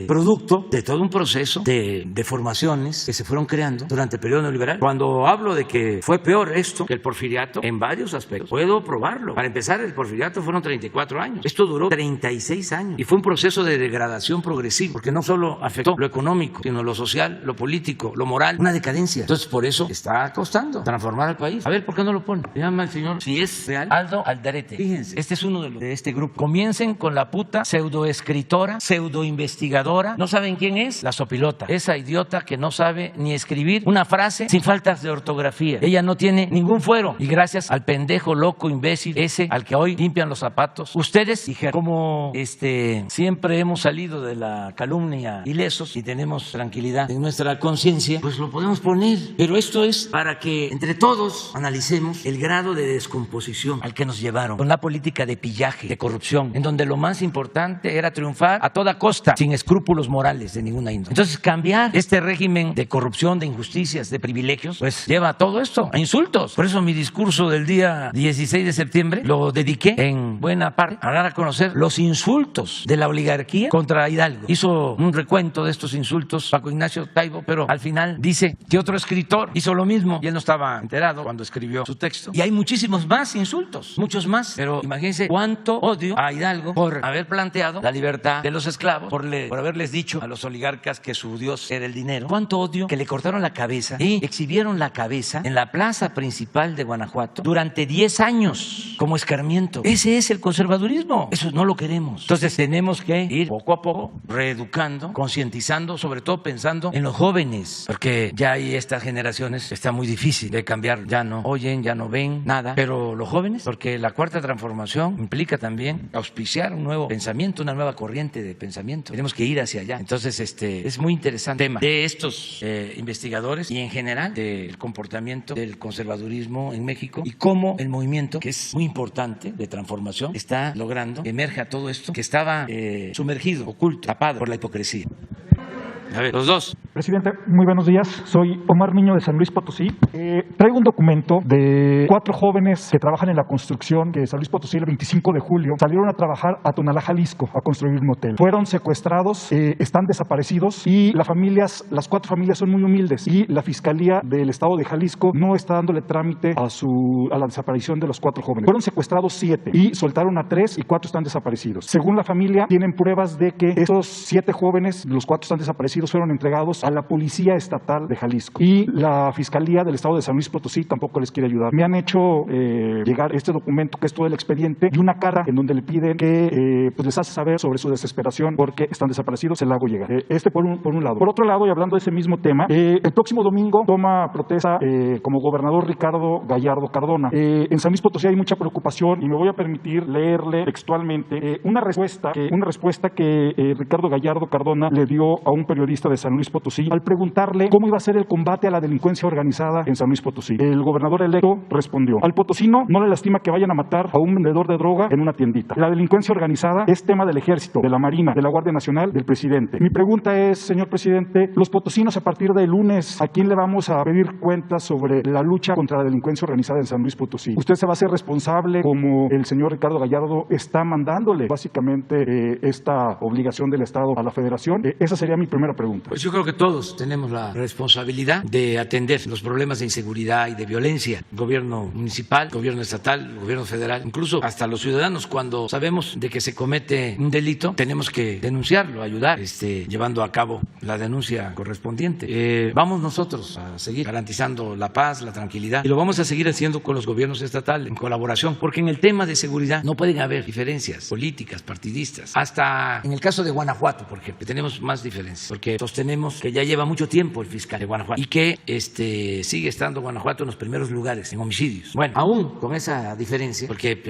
producto de todo un proceso de formaciones que se fueron creando durante el periodo neoliberal. Cuando hablo de que fue peor esto que el porfiriato, en varios aspectos, puedo probarlo. Para empezar, el porfiriato fueron 34 años. Esto duró 36 años y fue un proceso de degradación progresiva, porque no solo afectó lo económico, sino lo social, lo político, lo moral, una decadencia. Entonces, por eso está costando transformar al país. A ver, ¿por qué no lo pone? Se llama el señor, si es real, Aldo Aldarete. Fíjense, este es uno de este grupo. Comiencen con la puta pseudoescritora, pseudoinvestigadora. ¿No saben quién es? La sopilota. Esa idiota que no sabe ni escribir una frase sin faltas de ortografía. Ella no tiene ningún fuero, y gracias al pendejo, loco, imbécil ese al que hoy limpian los zapatos, ustedes dijeron, como siempre hemos salido de la calumnia ilesos y tenemos tranquilidad en nuestra conciencia, pues lo podemos poner. Pero esto es para que entre todos analicemos el grado de descomposición al que nos llevaron con la política de pillaje, de corrupción, en donde lo más importante era triunfar a toda costa, sin escrúpulos morales de ninguna índole. Entonces, cambiar este régimen de corrupción, de injusticias, de privilegios, pues lleva a todo esto, a insultos. Por eso mi discurso del día 16 de septiembre lo dediqué en buena parte a dar a conocer los insultos de la oligarquía contra Hidalgo. Hizo un recuento de estos insultos Paco Ignacio Taibo, pero al final dice que otro escritor hizo lo mismo y el no estaba enterado cuando escribió su texto. Y hay muchísimos más insultos, muchos más. Pero imagínense cuánto odio a Hidalgo por haber planteado la libertad de los esclavos, por haberles dicho a los oligarcas que su Dios era el dinero. Cuánto odio que le cortaron la cabeza y exhibieron la cabeza en la plaza principal de Guanajuato durante 10 años como escarmiento. Ese es el conservadurismo. Eso no lo queremos. Entonces tenemos que ir poco a poco reeducando, concientizando, sobre todo pensando en los jóvenes, porque ya hay estas generaciones, está muy difícil de cambiar, ya no oyen, ya no ven nada, pero los jóvenes, porque la cuarta transformación implica también auspiciar un nuevo pensamiento, una nueva corriente de pensamiento. Tenemos que ir hacia allá. Entonces es muy interesante el tema de estos investigadores y en general del comportamiento del conservadurismo en México y cómo el movimiento, que es muy importante de transformación, está logrando que emerja todo esto que estaba sumergido, oculto, tapado por la hipocresía. A ver, los dos.
Presidente, muy buenos días. Soy Omar Niño de San Luis Potosí. Traigo un documento de 4 jóvenes que trabajan en la construcción de San Luis Potosí el 25 de julio. Salieron a trabajar a Tonalá, Jalisco, a construir un hotel. Fueron secuestrados, están desaparecidos y las 4 familias son muy humildes y la Fiscalía del Estado de Jalisco no está dándole trámite a la desaparición de los 4 jóvenes. Fueron secuestrados 7 y soltaron a 3 y 4 están desaparecidos. Según la familia, tienen pruebas de que esos 7 jóvenes, los 4 están desaparecidos, fueron entregados a la Policía Estatal de Jalisco y la Fiscalía del Estado de San Luis Potosí tampoco les quiere ayudar. Me han hecho llegar este documento que es todo el expediente y una carta en donde le piden que pues les hace saber sobre su desesperación porque están desaparecidos, se la hago llegar. Por un lado. Por otro lado, y hablando de ese mismo tema, el próximo domingo toma protesta como gobernador Ricardo Gallardo Cardona. En San Luis Potosí hay mucha preocupación y me voy a permitir leerle textualmente una respuesta que Ricardo Gallardo Cardona le dio a un periodista de San Luis Potosí al preguntarle cómo iba a ser el combate a la delincuencia organizada en San Luis Potosí. El gobernador electo respondió: al potosino no le lastima que vayan a matar a un vendedor de droga en una tiendita. La delincuencia organizada es tema del Ejército, de la Marina, de la Guardia Nacional, del presidente. Mi pregunta es, señor presidente, los potosinos a partir del lunes, ¿a quién le vamos a pedir cuentas sobre la lucha contra la delincuencia organizada en San Luis Potosí? ¿Usted se va a hacer responsable como el señor Ricardo Gallardo está mandándole básicamente esta obligación del Estado a la Federación? Esa sería mi primera pregunta.
Pues yo creo que todos tenemos la responsabilidad de atender los problemas de inseguridad y de violencia. El gobierno municipal, el gobierno estatal, el gobierno federal, incluso hasta los ciudadanos, cuando sabemos de que se comete un delito, tenemos que denunciarlo, ayudar, llevando a cabo la denuncia correspondiente. Vamos nosotros a seguir garantizando la paz, la tranquilidad, y lo vamos a seguir haciendo con los gobiernos estatales, en colaboración, porque en el tema de seguridad no pueden haber diferencias políticas, partidistas. Hasta en el caso de Guanajuato, por ejemplo, tenemos más diferencias, porque sostenemos que ya lleva mucho tiempo el fiscal de Guanajuato y que sigue estando Guanajuato en los primeros lugares en homicidios. Bueno, aún con esa diferencia, porque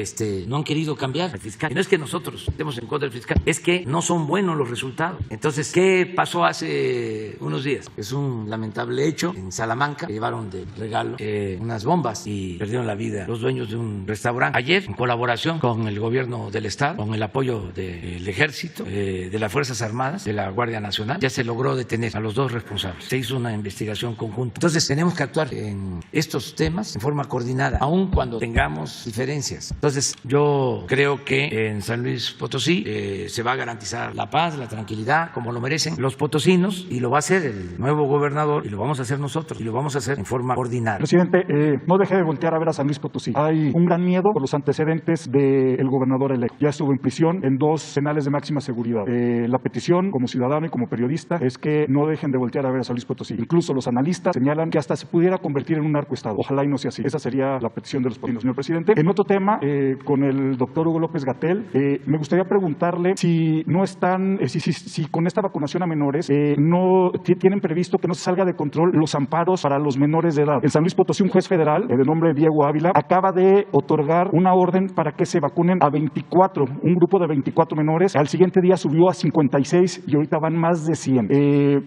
no han querido cambiar al fiscal. Y no es que nosotros estemos en contra del fiscal, es que no son buenos los resultados. Entonces, ¿qué pasó hace unos días? Es un lamentable hecho en Salamanca. Llevaron de regalo unas bombas y perdieron la vida los dueños de un restaurante. Ayer, en colaboración con el gobierno del Estado, con el apoyo del Ejército, de las Fuerzas Armadas, de la Guardia Nacional, ya se logró detener a los 2 responsables. Se hizo una investigación conjunta. Entonces tenemos que actuar en estos temas en forma coordinada, aun cuando tengamos diferencias. Entonces yo creo que en San Luis Potosí se va a garantizar la paz, la tranquilidad, como lo merecen los potosinos, y lo va a hacer el nuevo gobernador y lo vamos a hacer nosotros y lo vamos a hacer en forma coordinada.
Presidente, no deje de voltear a ver a San Luis Potosí. Hay un gran miedo por los antecedentes del gobernador electo. Ya estuvo en prisión en 2 penales de máxima seguridad. La petición como ciudadano y como periodista es que no dejen de voltear a ver a San Luis Potosí. Incluso los analistas señalan que hasta se pudiera convertir en un narcoestado. Ojalá y no sea así. Esa sería la petición de los potosinos, señor presidente. En otro tema, con el doctor Hugo López-Gatell, me gustaría preguntarle si no están, si con esta vacunación a menores no tienen previsto que no se salga de control los amparos para los menores de edad. En San Luis Potosí, un juez federal de nombre Diego Ávila acaba de otorgar una orden para que se vacunen a 24, un grupo de 24 menores. Al siguiente día subió a 56 y ahorita van más de 100.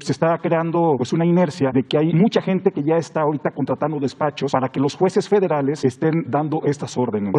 Se está creando pues una inercia de que hay mucha gente que ya está ahorita contratando despachos para que los jueces federales estén dando estas órdenes.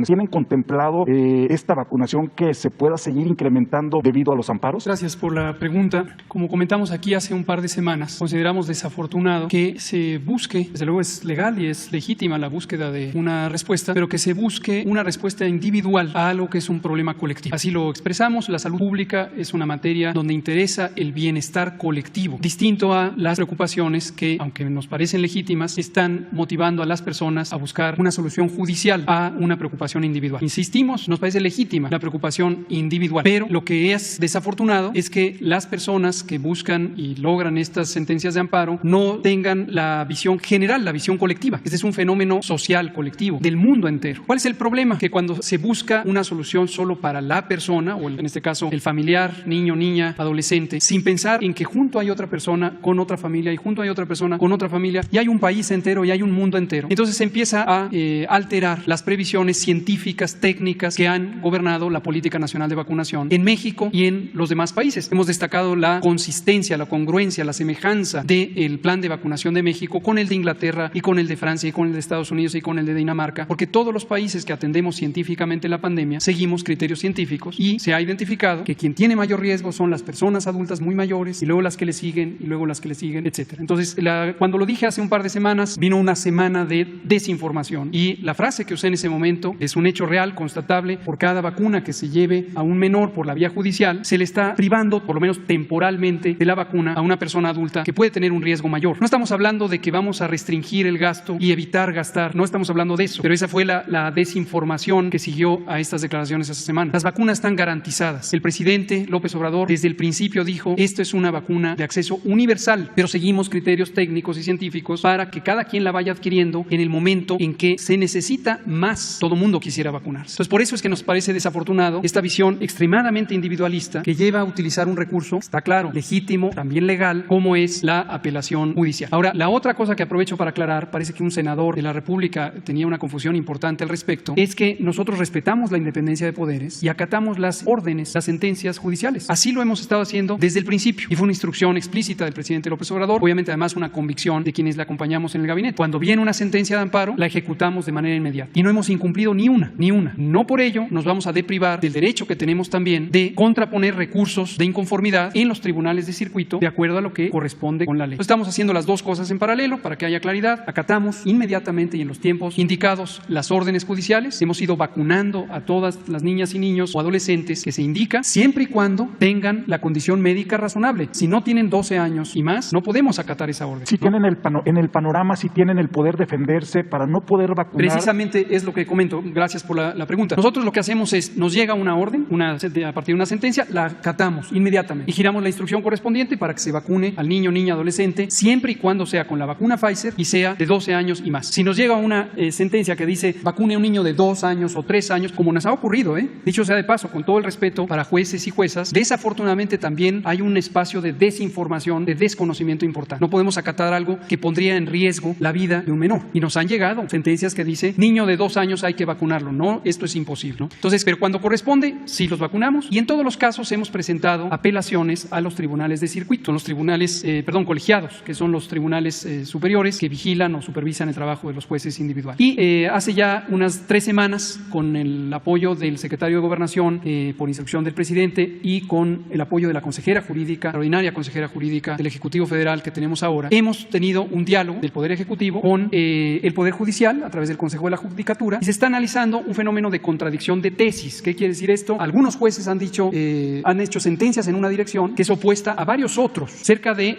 ¿Tienen contemplado esta vacunación que se pueda seguir incrementando debido a los amparos?
Gracias por la pregunta. Como comentamos aquí hace un par de semanas, consideramos desafortunado que se busque, desde luego es legal y es legítima la búsqueda de una respuesta, pero que se busque una respuesta individual a algo que es un problema colectivo. Así lo expresamos, la salud pública es una materia donde interesa el bienestar bienestar colectivo, distinto a las preocupaciones que, aunque nos parecen legítimas, están motivando a las personas a buscar una solución judicial a una preocupación individual. Insistimos, nos parece legítima la preocupación individual, pero lo que es desafortunado es que las personas que buscan y logran estas sentencias de amparo no tengan la visión general, la visión colectiva. Este es un fenómeno social colectivo del mundo entero. ¿Cuál es el problema? Que cuando se busca una solución solo para la persona, o en este caso el familiar, niño, niña, adolescente, sin pensar en que junto hay otra persona con otra familia y junto hay otra persona con otra familia y hay un país entero y hay un mundo entero, entonces se empieza a alterar las previsiones científicas, técnicas que han gobernado la política nacional de vacunación en México y en los demás países. Hemos destacado la consistencia, la congruencia, la semejanza del plan de vacunación de México con el de Inglaterra y con el de Francia y con el de Estados Unidos y con el de Dinamarca, porque todos los países que atendemos científicamente la pandemia seguimos criterios científicos y se ha identificado que quien tiene mayor riesgo son las personas adultas muy mayores y luego las que le siguen y luego las que le siguen, etc. Entonces, cuando lo dije hace un par de semanas, vino una semana de desinformación y la frase que usé en ese momento es un hecho real, constatable. Por cada vacuna que se lleve a un menor por la vía judicial, se le está privando, por lo menos temporalmente, de la vacuna a una persona adulta que puede tener un riesgo mayor. No estamos hablando de que vamos a restringir el gasto y evitar gastar, no estamos hablando de eso, pero esa fue la desinformación que siguió a estas declaraciones esa semana. Las vacunas están garantizadas. El presidente López Obrador desde el principio dijo, esto es una vacuna de acceso universal, pero seguimos criterios técnicos y científicos para que cada quien la vaya adquiriendo en el momento en que se necesita más. Todo mundo quisiera vacunarse. Entonces, por eso es que nos parece desafortunado esta visión extremadamente individualista que lleva a utilizar un recurso, está claro, legítimo, también legal, como es la apelación judicial. Ahora, la otra cosa que aprovecho para aclarar, parece que un senador de la República tenía una confusión importante al respecto, es que nosotros respetamos la independencia de poderes y acatamos las órdenes, las sentencias judiciales. Así lo hemos estado haciendo desde el principio y fue una instrucción explícita del presidente López Obrador, obviamente además una convicción de quienes le acompañamos en el gabinete. Cuando viene una sentencia de amparo, la ejecutamos de manera inmediata y no hemos incumplido ni una. No por ello nos vamos a deprivar del derecho que tenemos también de contraponer recursos de inconformidad en los tribunales de circuito de acuerdo a lo que corresponde con la ley. Estamos haciendo las dos cosas en paralelo para que haya claridad. Acatamos inmediatamente y en los tiempos indicados las órdenes judiciales. Hemos ido vacunando a todas las niñas y niños o adolescentes que se indica, siempre y cuando tengan la condición médica razonable. Si no tienen 12 años y más, no podemos acatar esa orden.
Si tienen en el panorama, si tienen el poder defenderse para no poder vacunar.
Precisamente es lo que comento. Gracias por la pregunta. Nosotros lo que hacemos es, nos llega una orden, a partir de una sentencia, la acatamos inmediatamente y giramos la instrucción correspondiente para que se vacune al niño, niña, adolescente, siempre y cuando sea con la vacuna Pfizer y sea de 12 años y más. Si nos llega una sentencia que dice vacune a un niño de 2 años o 3 años, como nos ha ocurrido, dicho sea de paso, con todo el respeto para jueces y juezas, desafortunadamente también hay un espacio de desinformación, de desconocimiento importante. No podemos acatar algo que pondría en riesgo la vida de un menor. Y nos han llegado sentencias que dice niño de 2 años hay que vacunarlo. No, esto es imposible, ¿no? Entonces, pero cuando corresponde, sí los vacunamos y en todos los casos hemos presentado apelaciones a los tribunales de circuito, los tribunales, colegiados, que son los tribunales superiores que vigilan o supervisan el trabajo de los jueces individuales. Y hace ya unas 3 semanas, con el apoyo del secretario de Gobernación, por instrucción del presidente y con el apoyo de la consejera jurídica, la ordinaria consejera jurídica del Ejecutivo Federal que tenemos ahora, hemos tenido un diálogo del Poder Ejecutivo con el Poder Judicial a través del Consejo de la Judicatura y se está analizando un fenómeno de contradicción de tesis. ¿Qué quiere decir esto? Algunos jueces han hecho sentencias en una dirección que es opuesta a varios otros. Cerca de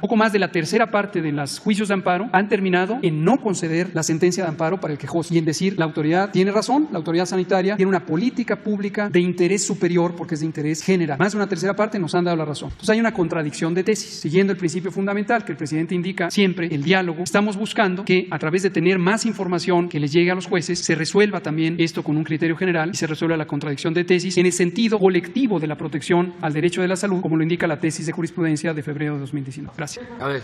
poco más de la tercera parte de los juicios de amparo han terminado en no conceder la sentencia de amparo para el quejoso y en decir la autoridad tiene razón, la autoridad sanitaria tiene una política pública de interés superior porque es de interés general. Más de una tercera parte nos han dado la razón. Entonces hay una contradicción de tesis. Siguiendo el principio fundamental que el presidente indica siempre, el diálogo, estamos buscando que a través de tener más información que les llegue a los jueces se resuelva también esto con un criterio general y se resuelva la contradicción de tesis en el sentido colectivo de la protección al derecho de la salud, como lo indica la tesis de jurisprudencia de febrero de 2019. Gracias.
A ver.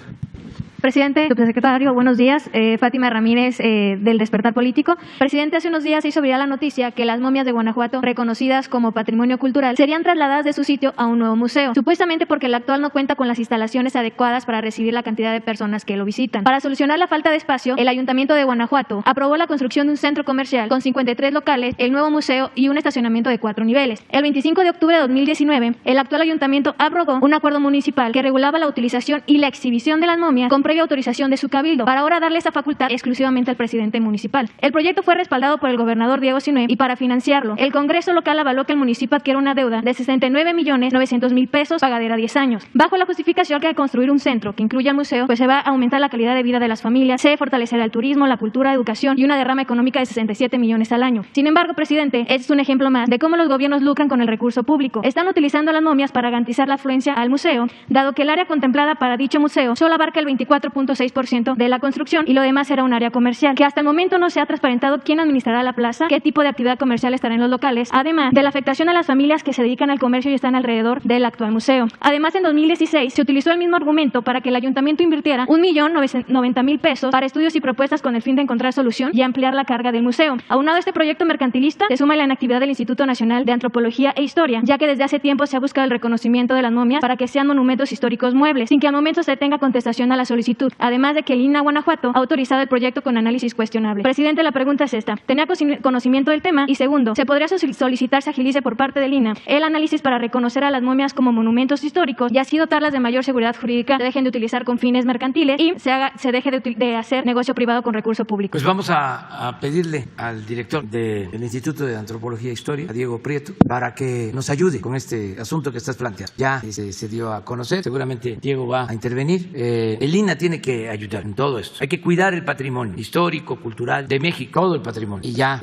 Presidente, subsecretario, buenos días. Fátima Ramírez, del Despertar Político. Presidente, hace unos días se hizo viral la noticia que las momias de Guanajuato, reconocidas como patrimonio cultural, serían trasladadas de su sitio a un nuevo museo, supuestamente porque el actual no cuenta con las instalaciones adecuadas para recibir la cantidad de personas que lo visitan. Para solucionar la falta de espacio, el Ayuntamiento de Guanajuato aprobó la construcción de un centro comercial con 53 locales, el nuevo museo y un estacionamiento de 4 niveles. El 25 de octubre de 2019, el actual ayuntamiento aprobó un acuerdo municipal que regulaba la utilización y la exhibición de las momias con previa autorización de su cabildo, para ahora darle esa facultad exclusivamente al presidente municipal. El proyecto fue respaldado por el gobernador Diego Sinue y para financiarlo, el Congreso local avaló que el municipio adquiera una deuda de 69.900.000 pesos pagadera a 10 años, bajo la justificación que al construir un centro que incluya el museo, pues se va a aumentar la calidad de vida de las familias, se fortalecerá el turismo, la cultura, educación y una derrama económica de 67 millones al año. Sin embargo, presidente, este es un ejemplo más de cómo los gobiernos lucran con el recurso público. Están utilizando las momias para garantizar la afluencia al museo, dado que el área contemplada para dicho museo solo abarca el 24.6% de la construcción y lo demás será un área comercial, que hasta el momento no se ha transparentado quién administrará la plaza, qué tipo de actividad comercial estará en los locales, además de la afectación a las familias que se dedican al comercio y están alrededor del actual museo. Además, en 2016 se utilizó el mismo argumento para que el ayuntamiento invirtiera 1.090.000 pesos para estudios y propuestas con el fin de encontrar solución y ampliar la carga del museo. Aunado a este proyecto mercantilista, se suma la inactividad del Instituto Nacional de Antropología e Historia, ya que desde hace tiempo se ha buscado el reconocimiento de las momias para que sean monumentos históricos muebles, sin que al momento se tenga contestación a la solicitud, además de que el INAH Guanajuato ha autorizado el proyecto con análisis cuestionable. Presidente, la pregunta es esta: ¿tenía conocimiento del tema? Y segundo, ¿se podría solicitar se agilice por parte del INAH el análisis para reconocer a las momias como monumentos históricos y así dotarlas de mayor seguridad jurídica, se dejen de utilizar con fines mercantiles y se deje de hacer negocio privado con recurso público?
Pues vamos a pedirle al director del Instituto de Antropología e Historia, a Diego Prieto, para que nos ayude con este asunto que estás planteando. Ya se dio a conocer, seguramente Diego va a intervenir. El INAH tiene que ayudar en todo esto. Hay que cuidar el patrimonio histórico, cultural de México, todo el patrimonio. Y ya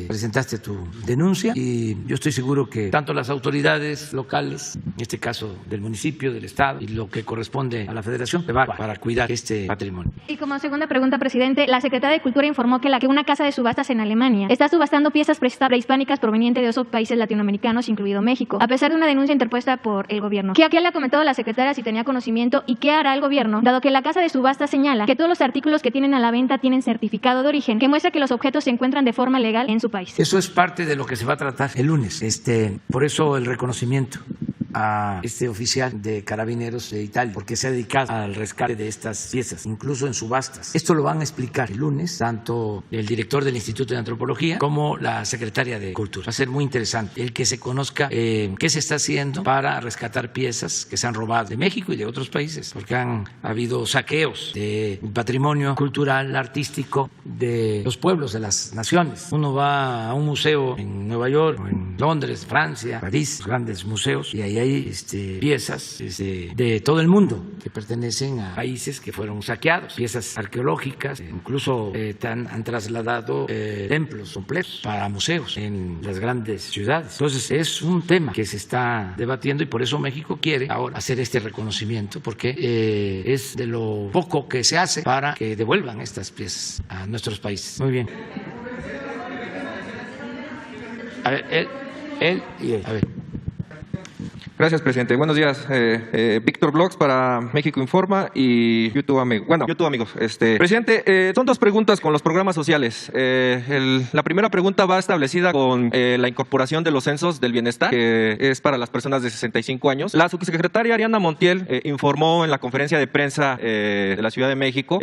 presentaste tu denuncia y yo estoy seguro que tanto las autoridades locales, en este caso del municipio, del estado y lo que corresponde a la federación, se va para cuidar este patrimonio.
Y como segunda pregunta, presidente, la Secretaría de Cultura informó que una casa de subastas en Alemania está subastando piezas prehispánicas provenientes de esos países latinoamericanos, incluido México, a pesar de una denuncia interpuesta por el gobierno. ¿Qué le ha comentado la secretaria si tenía conocimiento y qué hará el gobierno, dado que la casa de subastas señala que todos los artículos que tienen a la venta tienen certificado de origen que muestra que los objetos se encuentran de forma legal en su país?
Eso es parte de lo que se va a tratar el lunes. Por eso el reconocimiento a este oficial de Carabineros de Italia, porque se ha dedicado al rescate de estas piezas, incluso en subastas. Esto lo van a explicar el lunes tanto el director del Instituto de Antropología como la secretaria de Cultura. Va a ser muy interesante el que se conozca qué se está haciendo para rescatar piezas que se han robado de México y de otros países, porque han habido saqueos de patrimonio cultural, artístico de los pueblos, de las naciones. Uno va a un museo en Nueva York, o en Londres, Francia, París, grandes museos, y ahí hay piezas de todo el mundo que pertenecen a países que fueron saqueados, piezas arqueológicas, incluso han trasladado templos completos para museos en las grandes ciudades. Entonces es un tema que se está debatiendo y por eso México quiere ahora hacer este reconocimiento, porque es de lo poco que se hace para que devuelvan estas piezas a nuestros países. Muy bien. A ver, él y él. A ver.
Gracias, presidente. Buenos días. Víctor Blogs para México Informa y YouTube Amigos. Presidente, son dos preguntas con los programas sociales. La primera pregunta va establecida con la incorporación de los censos del bienestar, que es para las personas de 65 años. La subsecretaria Ariana Montiel informó en la conferencia de prensa de la Ciudad de México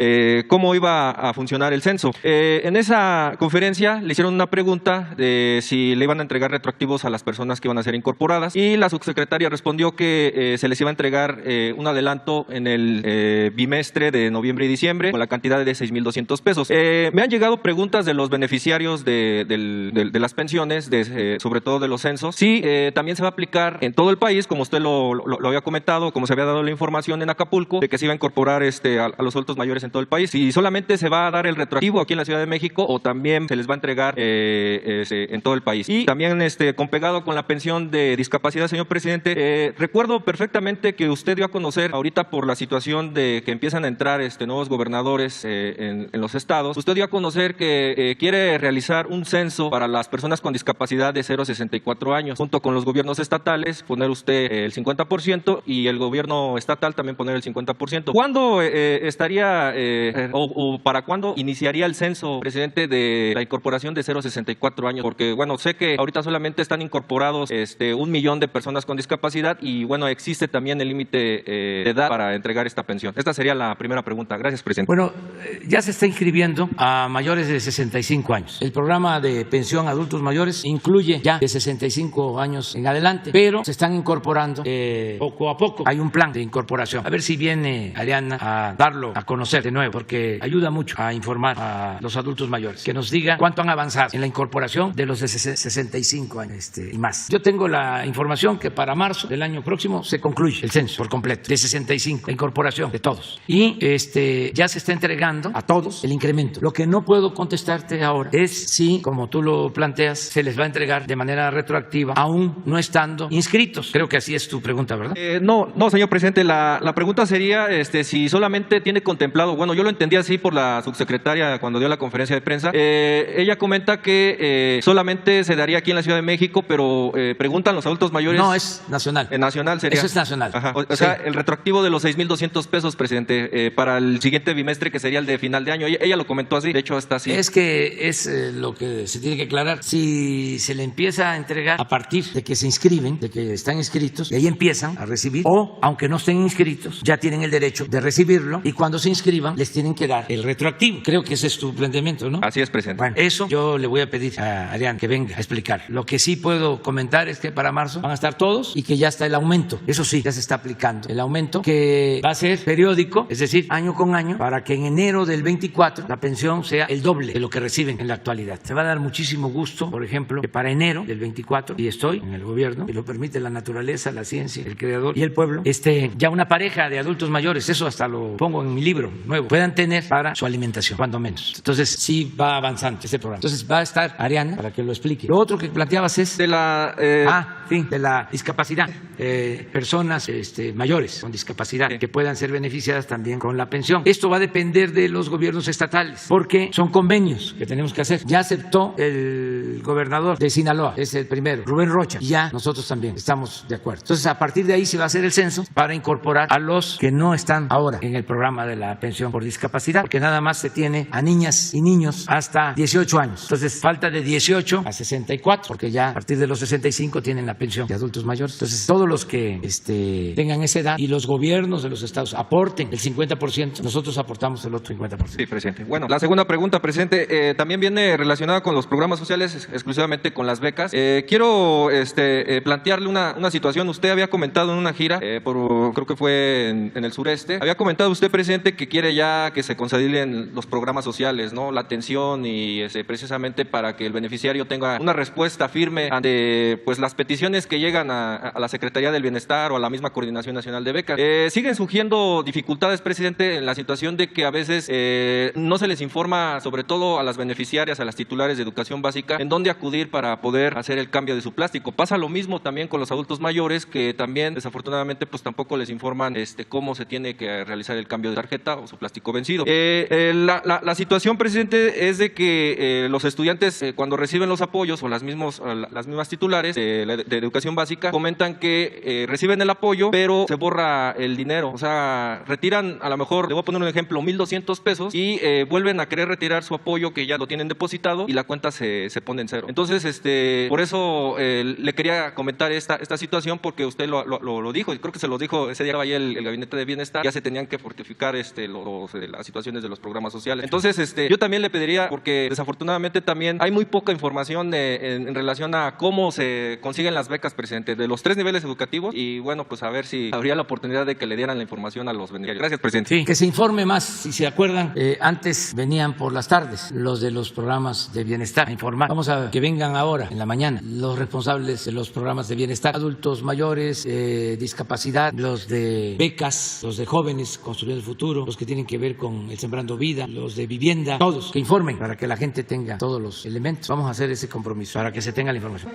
cómo iba a funcionar el censo. En esa conferencia le hicieron una pregunta de si le iban a entregar retroactivos a las personas que iban a ser incorporadas y la subsecretaria respondió que se les iba a entregar un adelanto en el bimestre de noviembre y diciembre con la cantidad de 6,200 pesos. Me han llegado preguntas de los beneficiarios de las pensiones, sobre todo de los censos. Sí, también se va a aplicar en todo el país, como usted lo había comentado, como se había dado la información en Acapulco, de que se iba a incorporar a los adultos mayores en todo el país. Si solamente se va a dar el retroactivo aquí en la Ciudad de México o también se les va a entregar en todo el país. Y también compegado con la pensión de discapacidad, señor presidente, recuerdo perfectamente que usted dio a conocer ahorita por la situación de que empiezan a entrar nuevos gobernadores en los estados. Usted dio a conocer que quiere realizar un censo para las personas con discapacidad de 0 a 64 años, junto con los gobiernos estatales, poner usted el 50% y el gobierno estatal también poner el 50%. ¿Cuándo estaría o para cuándo iniciaría el censo, presidente, de la incorporación de 0 a 64 años? Porque, bueno, sé que ahorita solamente están incorporados 1 millón de personas con discapacidad, discapacidad y bueno, existe también el límite de edad para entregar esta pensión. Esta sería la primera pregunta. Gracias, presidente.
Bueno, ya se está inscribiendo a mayores de 65 años. El programa de pensión a adultos mayores incluye ya de 65 años en adelante, pero se están incorporando poco a poco. Hay un plan de incorporación. A ver si viene Ariana a darlo a conocer de nuevo, porque ayuda mucho a informar a los adultos mayores, que nos diga cuánto han avanzado en la incorporación de los de 65 años y más. Yo tengo la información que para marzo del año próximo se concluye el censo por completo, de 65, la incorporación de todos. Y ya se está entregando a todos el incremento. Lo que no puedo contestarte ahora es si, como tú lo planteas, se les va a entregar de manera retroactiva, aún no estando inscritos. Creo que así es tu pregunta, ¿verdad?
No, señor presidente, la pregunta sería si solamente tiene contemplado, bueno, yo lo entendí así por la subsecretaria cuando dio la conferencia de prensa, ella comenta que solamente se daría aquí en la Ciudad de México, pero preguntan los adultos mayores.
No, es nacional.
Nacional sería.
Eso es nacional.
Ajá. O sea, el retroactivo de los 6,200 pesos, presidente, para el siguiente bimestre, que sería el de final de año. Ella lo comentó así, de hecho está así.
Es que es lo que se tiene que aclarar. Si se le empieza a entregar a partir de que se inscriben, de que están inscritos, y ahí empiezan a recibir, o aunque no estén inscritos, ya tienen el derecho de recibirlo, y cuando se inscriban les tienen que dar el retroactivo. Creo que ese es tu planteamiento, ¿no?
Así es, presidente.
Bueno, eso yo le voy a pedir a Ariana que venga a explicar. Lo que sí puedo comentar es que para marzo van a estar todos y que ya está el aumento. Eso sí, ya se está aplicando el aumento, que va a ser periódico, es decir, año con año, para que en enero del 24 la pensión sea el doble de lo que reciben en la actualidad. Se va a dar muchísimo gusto, por ejemplo, que para enero del 24, y estoy en el gobierno, y lo permite la naturaleza, la ciencia, el creador y el pueblo, ya una pareja de adultos mayores, eso hasta lo pongo en mi libro nuevo, puedan tener para su alimentación, cuando menos. Entonces sí va avanzando este programa. Entonces va a estar Ariana para que lo explique. Lo otro que planteabas es
de la
de la discapacidad, personas mayores con discapacidad que puedan ser beneficiadas también con la pensión. Esto va a depender de los gobiernos estatales, porque son convenios que tenemos que hacer. Ya aceptó el gobernador de Sinaloa, es el primero, Rubén Rocha, y ya nosotros también estamos de acuerdo. Entonces, a partir de ahí se va a hacer el censo para incorporar a los que no están ahora en el programa de la pensión por discapacidad, porque nada más se tiene a niñas y niños hasta 18 años. Entonces, falta de 18 a 64, porque ya a partir de los 65 tienen la pensión de adultos mayores. Entonces, todos los que tengan esa edad y los gobiernos de los estados aporten el 50%, nosotros aportamos el otro 50%.
Sí, presidente. Bueno, la segunda pregunta, presidente, también viene relacionada con los programas sociales, exclusivamente con las becas. Quiero plantearle una situación. Usted había comentado en una gira, creo que fue en el sureste, había comentado usted, presidente, que quiere ya que se consoliden los programas sociales, ¿no? La atención y precisamente para que el beneficiario tenga una respuesta firme ante pues las peticiones que llegan a la Secretaría del Bienestar o a la misma Coordinación Nacional de Becas. Siguen surgiendo dificultades, presidente, en la situación de que a veces no se les informa, sobre todo a las beneficiarias, a las titulares de educación básica, en dónde acudir para poder hacer el cambio de su plástico. Pasa lo mismo también con los adultos mayores, que también desafortunadamente pues tampoco les informan cómo se tiene que realizar el cambio de tarjeta o su plástico vencido. La situación, presidente, es de que los estudiantes cuando reciben los apoyos o las mismas titulares de educación básica comentan que reciben el apoyo, pero se borra el dinero. O sea, retiran, a lo mejor, le voy a poner un ejemplo, 1,200 pesos y vuelven a querer retirar su apoyo que ya lo tienen depositado y la cuenta se pone en cero. Entonces, por eso le quería comentar esta situación, porque usted lo dijo, y creo que se lo dijo ese día ayer el Gabinete de Bienestar, ya se tenían que fortificar las situaciones de los programas sociales. Entonces, yo también le pediría, porque desafortunadamente también hay muy poca información en relación a cómo se consiguen las becas, presidente, de los 3 niveles educativos, y bueno, pues a ver si habría la oportunidad de que le dieran la información a los beneficiarios. Gracias, presidente.
Sí, que se informe más. Si se acuerdan, antes venían por las tardes los de los programas de bienestar a informar. Vamos a que vengan ahora en la mañana los responsables de los programas de bienestar, adultos mayores, discapacidad, los de becas, los de jóvenes construyendo el futuro, los que tienen que ver con el Sembrando Vida, los de vivienda, todos que informen para que la gente tenga todos los elementos. Vamos a hacer ese compromiso para que se tenga la información.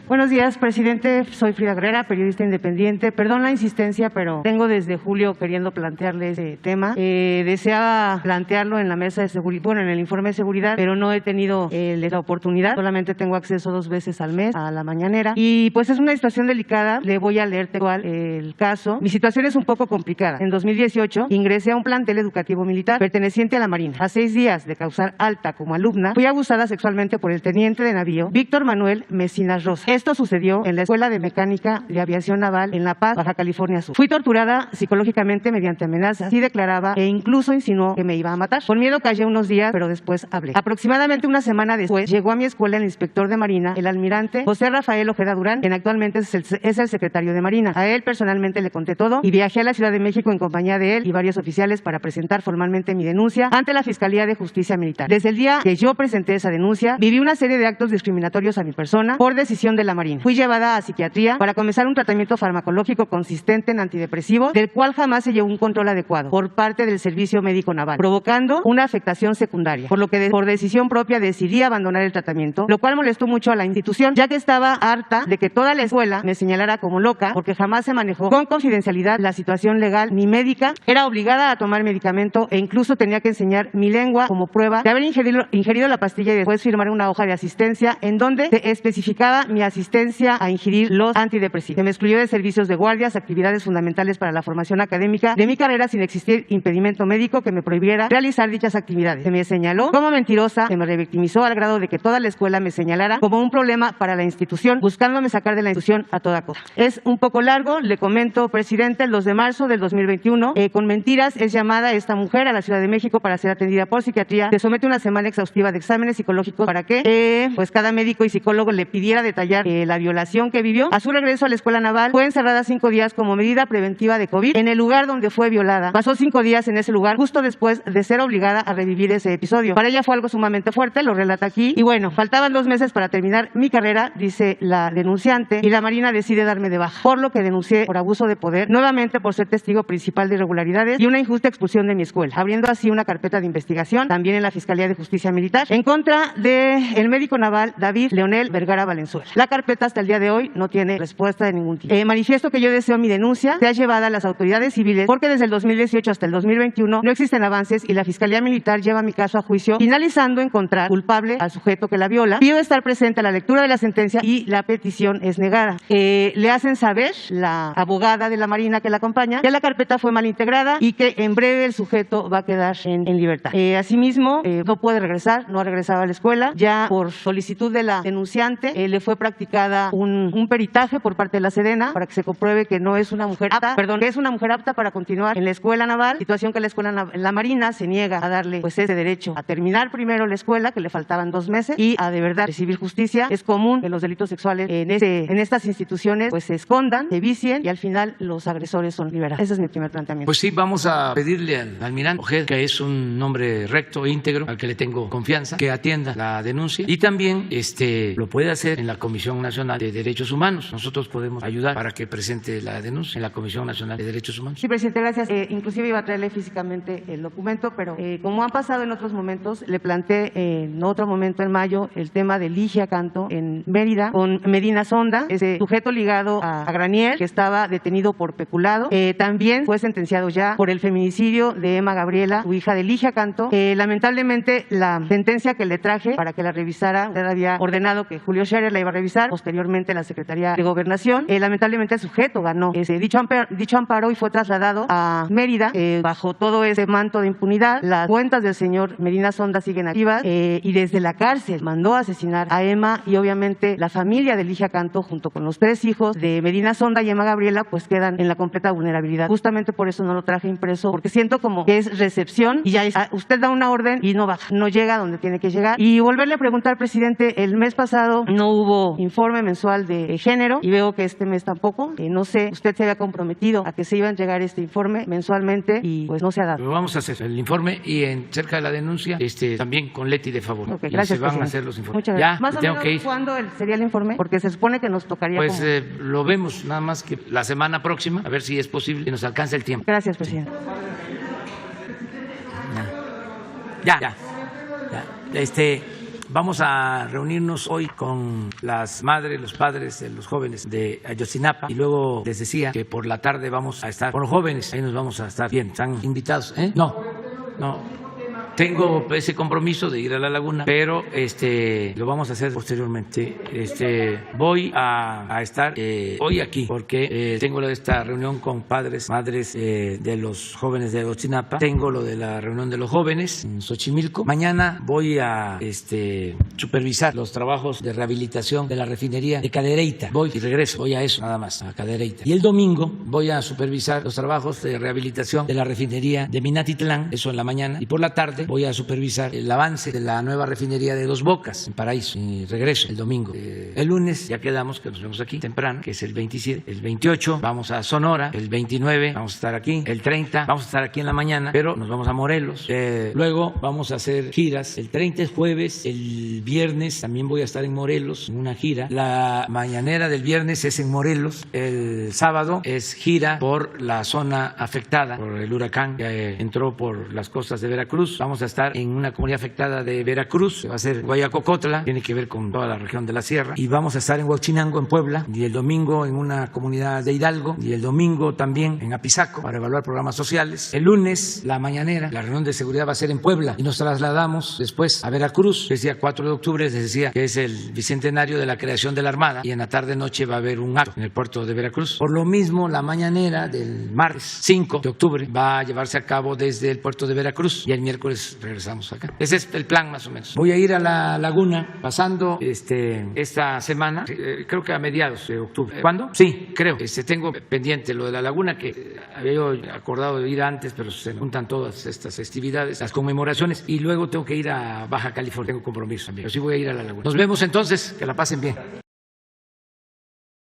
Buenos días, presidente. Soy Frida Guerrera, periodista independiente. Perdón la insistencia, pero tengo desde julio queriendo plantearle ese tema. Deseaba plantearlo en la mesa de seguridad, bueno, en el informe de seguridad, pero no he tenido la oportunidad. Solamente tengo acceso 2 veces al mes a la mañanera. Y pues es una situación delicada. Le voy a leer textual el caso. Mi situación es un poco complicada. En 2018 ingresé a un plantel educativo militar perteneciente a la Marina. A 6 días de causar alta como alumna, fui abusada sexualmente por el teniente de navío Víctor Manuel Mecinas Rosa. Esto sucedió en la Escuela de Mecánica Básica de Aviación Naval en La Paz, Baja California Sur. Fui torturada psicológicamente mediante amenazas. Sí declaraba e incluso insinuó que me iba a matar. Con miedo callé unos días, pero después hablé. Aproximadamente una semana después llegó a mi escuela el inspector de Marina, el almirante José Rafael Ojeda Durán, quien actualmente es el secretario de Marina. A él personalmente le conté todo y viajé a la Ciudad de México en compañía de él y varios oficiales para presentar formalmente mi denuncia ante la Fiscalía de Justicia Militar. Desde el día que yo presenté esa denuncia, viví una serie de actos discriminatorios a mi persona por decisión de la Marina. Fui llevada a psiquiatría para comenzar un tratamiento farmacológico consistente en antidepresivos, del cual jamás se llevó un control adecuado por parte del Servicio Médico Naval, provocando una afectación secundaria, por lo que por decisión propia decidí abandonar el tratamiento, lo cual molestó mucho a la institución, ya que estaba harta de que toda la escuela me señalara como loca, porque jamás se manejó con confidencialidad la situación legal ni médica. Era obligada a tomar medicamento e incluso tenía que enseñar mi lengua como prueba de haber ingerido la pastilla y después firmar una hoja de asistencia en donde se especificaba mi asistencia a ingerir los antidepresivos. Se me excluyó de servicios de guardias, actividades fundamentales para la formación académica de mi carrera sin existir impedimento médico que me prohibiera realizar dichas actividades. Se me señaló como mentirosa, se me revictimizó al grado de que toda la escuela me señalara como un problema para la institución, buscándome sacar de la institución a toda costa. Es un poco largo, le comento, presidente, el 2 de marzo del 2021, con mentiras es llamada esta mujer a la Ciudad de México para ser atendida por psiquiatría. Se somete a una semana exhaustiva de exámenes psicológicos para que pues cada médico y psicólogo le pidiera detallar la violación que vivió. A su regreso a la Escuela Naval fue encerrada 5 días como medida preventiva de COVID en el lugar donde fue violada. Pasó 5 días en ese lugar justo después de ser obligada a revivir ese episodio. Para ella fue algo sumamente fuerte, lo relata aquí. Y bueno, faltaban 2 meses para terminar mi carrera, dice la denunciante, y la Marina decide darme de baja, por lo que denuncié por abuso de poder, nuevamente por ser testigo principal de irregularidades y una injusta expulsión de mi escuela, abriendo así una carpeta de investigación, también en la Fiscalía de Justicia Militar, en contra del médico naval David Leonel Vergara Valenzuela. La carpeta hasta el día de hoy no tiene respuesta de ningún tipo. Manifiesto que yo deseo mi denuncia sea llevada a las autoridades civiles, porque desde el 2018 hasta el 2021 no existen avances y la Fiscalía Militar lleva mi caso a juicio, finalizando encontrar culpable al sujeto que la viola. Pido estar presente a la lectura de la sentencia y la petición es negada. Le hacen saber la abogada de la Marina que la acompaña que la carpeta fue mal integrada y que en breve el sujeto va a quedar en libertad. Asimismo, no puede regresar, no ha regresado a la escuela. Ya por solicitud de la denunciante le fue practicada un peritaje por parte de la Sedena para que se compruebe que no es una mujer apta, que es una mujer apta para continuar en la Escuela Naval, situación que la Marina se niega a darle pues ese derecho a terminar primero la escuela, que le faltaban 2 meses, y a de verdad recibir justicia. Es común que los delitos sexuales en estas instituciones pues se escondan, se vicien y al final los agresores son liberados. Ese es mi primer planteamiento.
Pues sí, vamos a pedirle al almirante Ojeda, que es un hombre recto e íntegro, al que le tengo confianza, que atienda la denuncia y también lo puede hacer en la Comisión Nacional de Derechos Humanos. Nosotros podemos ayudar para que presente la denuncia en la Comisión Nacional de Derechos Humanos.
Sí, presidente, gracias. Inclusive iba a traerle físicamente el documento, pero como han pasado en otros momentos, le planteé en otro momento en mayo el tema de Ligia Canto en Mérida con Medina Sonda, ese sujeto ligado a Granier, que estaba detenido por peculado. También fue sentenciado ya por el feminicidio de Emma Gabriela, su hija de Ligia Canto. Lamentablemente, la sentencia que le traje para que la revisara, usted había ordenado que Julio Scherer la iba a revisar, posteriormente la Secretaría de Gobernación. Lamentablemente el sujeto ganó dicho amparo y fue trasladado a Mérida bajo todo ese manto de impunidad. Las cuentas del señor Medina Sonda siguen activas y desde la cárcel mandó a asesinar a Emma, y obviamente la familia de Ligia Canto junto con los 3 hijos de Medina Sonda y Emma Gabriela pues quedan en la completa vulnerabilidad. Justamente por eso no lo traje impreso, porque siento como que es recepción y ya usted da una orden y no baja, no llega a donde tiene que llegar. Y volverle a preguntar, presidente, el mes pasado no hubo informe mensual de género y veo que este mes tampoco. No sé, usted se había comprometido a que se iban a llegar este informe mensualmente y pues no se ha dado.
Pero vamos a hacer el informe y cerca de la denuncia también con Leti de favor.
Okay, gracias,
se van
presidente.
a hacer los informes.
Muchas gracias.
Ya,
¿Más o
tengo
menos
que ir.
cuándo sería el informe? Porque se supone que nos tocaría
Pues lo vemos nada más que la semana próxima, a ver si es posible y nos alcanza el tiempo.
Gracias, presidente.
Ya. Vamos a reunirnos hoy con las madres, los padres de los jóvenes de Ayotzinapa y luego les decía que por la tarde vamos a estar con los jóvenes, ahí nos vamos a estar bien, están invitados. No. tengo ese compromiso de ir a la laguna, pero lo vamos a hacer posteriormente. Voy a estar hoy aquí porque tengo esta reunión con padres, madres de los jóvenes de Ayotzinapa. Tengo lo de la reunión de los jóvenes en Xochimilco. Mañana voy a supervisar los trabajos de rehabilitación de la refinería de Cadereyta. Voy y regreso, voy a eso nada más, a Cadereyta. Y el domingo voy a supervisar los trabajos de rehabilitación de la refinería de Minatitlán, eso en la mañana. Y por la tarde voy a supervisar el avance de la nueva refinería de Dos Bocas, en Paraíso. Y regreso el domingo. El lunes ya quedamos que nos vemos aquí temprano, que es el 27. El 28 vamos a Sonora. El 29 vamos a estar aquí. El 30 vamos a estar aquí en la mañana, pero nos vamos a Morelos. Luego vamos a hacer giras. El 30 es jueves. El viernes también voy a estar en Morelos, en una gira. La mañanera del viernes es en Morelos. El sábado es gira por la zona afectada por el huracán que entró por las costas de Veracruz. Vamos a estar en una comunidad afectada de Veracruz. Va a ser Guayacocotla, tiene que ver con toda la región de la sierra. Y vamos a estar en Huachinango, en Puebla. Y el domingo en una comunidad de Hidalgo. Y el domingo también en Apizaco para evaluar programas sociales. El lunes, la mañanera, la reunión de seguridad va a ser en Puebla. Y nos trasladamos después a Veracruz. Es día 4 de octubre, les decía que es el bicentenario de la creación de la Armada. Y en la tarde-noche va a haber un acto en el puerto de Veracruz. Por lo mismo, la mañanera del martes 5 de octubre va a llevarse a cabo desde el puerto de Veracruz. Y el miércoles regresamos acá. Ese es el plan más o menos. Voy a ir a la laguna pasando esta semana, creo que a mediados de octubre. ¿Cuándo? Sí, creo. Tengo pendiente lo de la laguna, que había acordado de ir antes, pero se me juntan todas estas festividades, las conmemoraciones, y luego tengo que ir a Baja California. Tengo compromiso también. Pero sí voy a ir a la laguna. Nos vemos entonces. Que la pasen bien.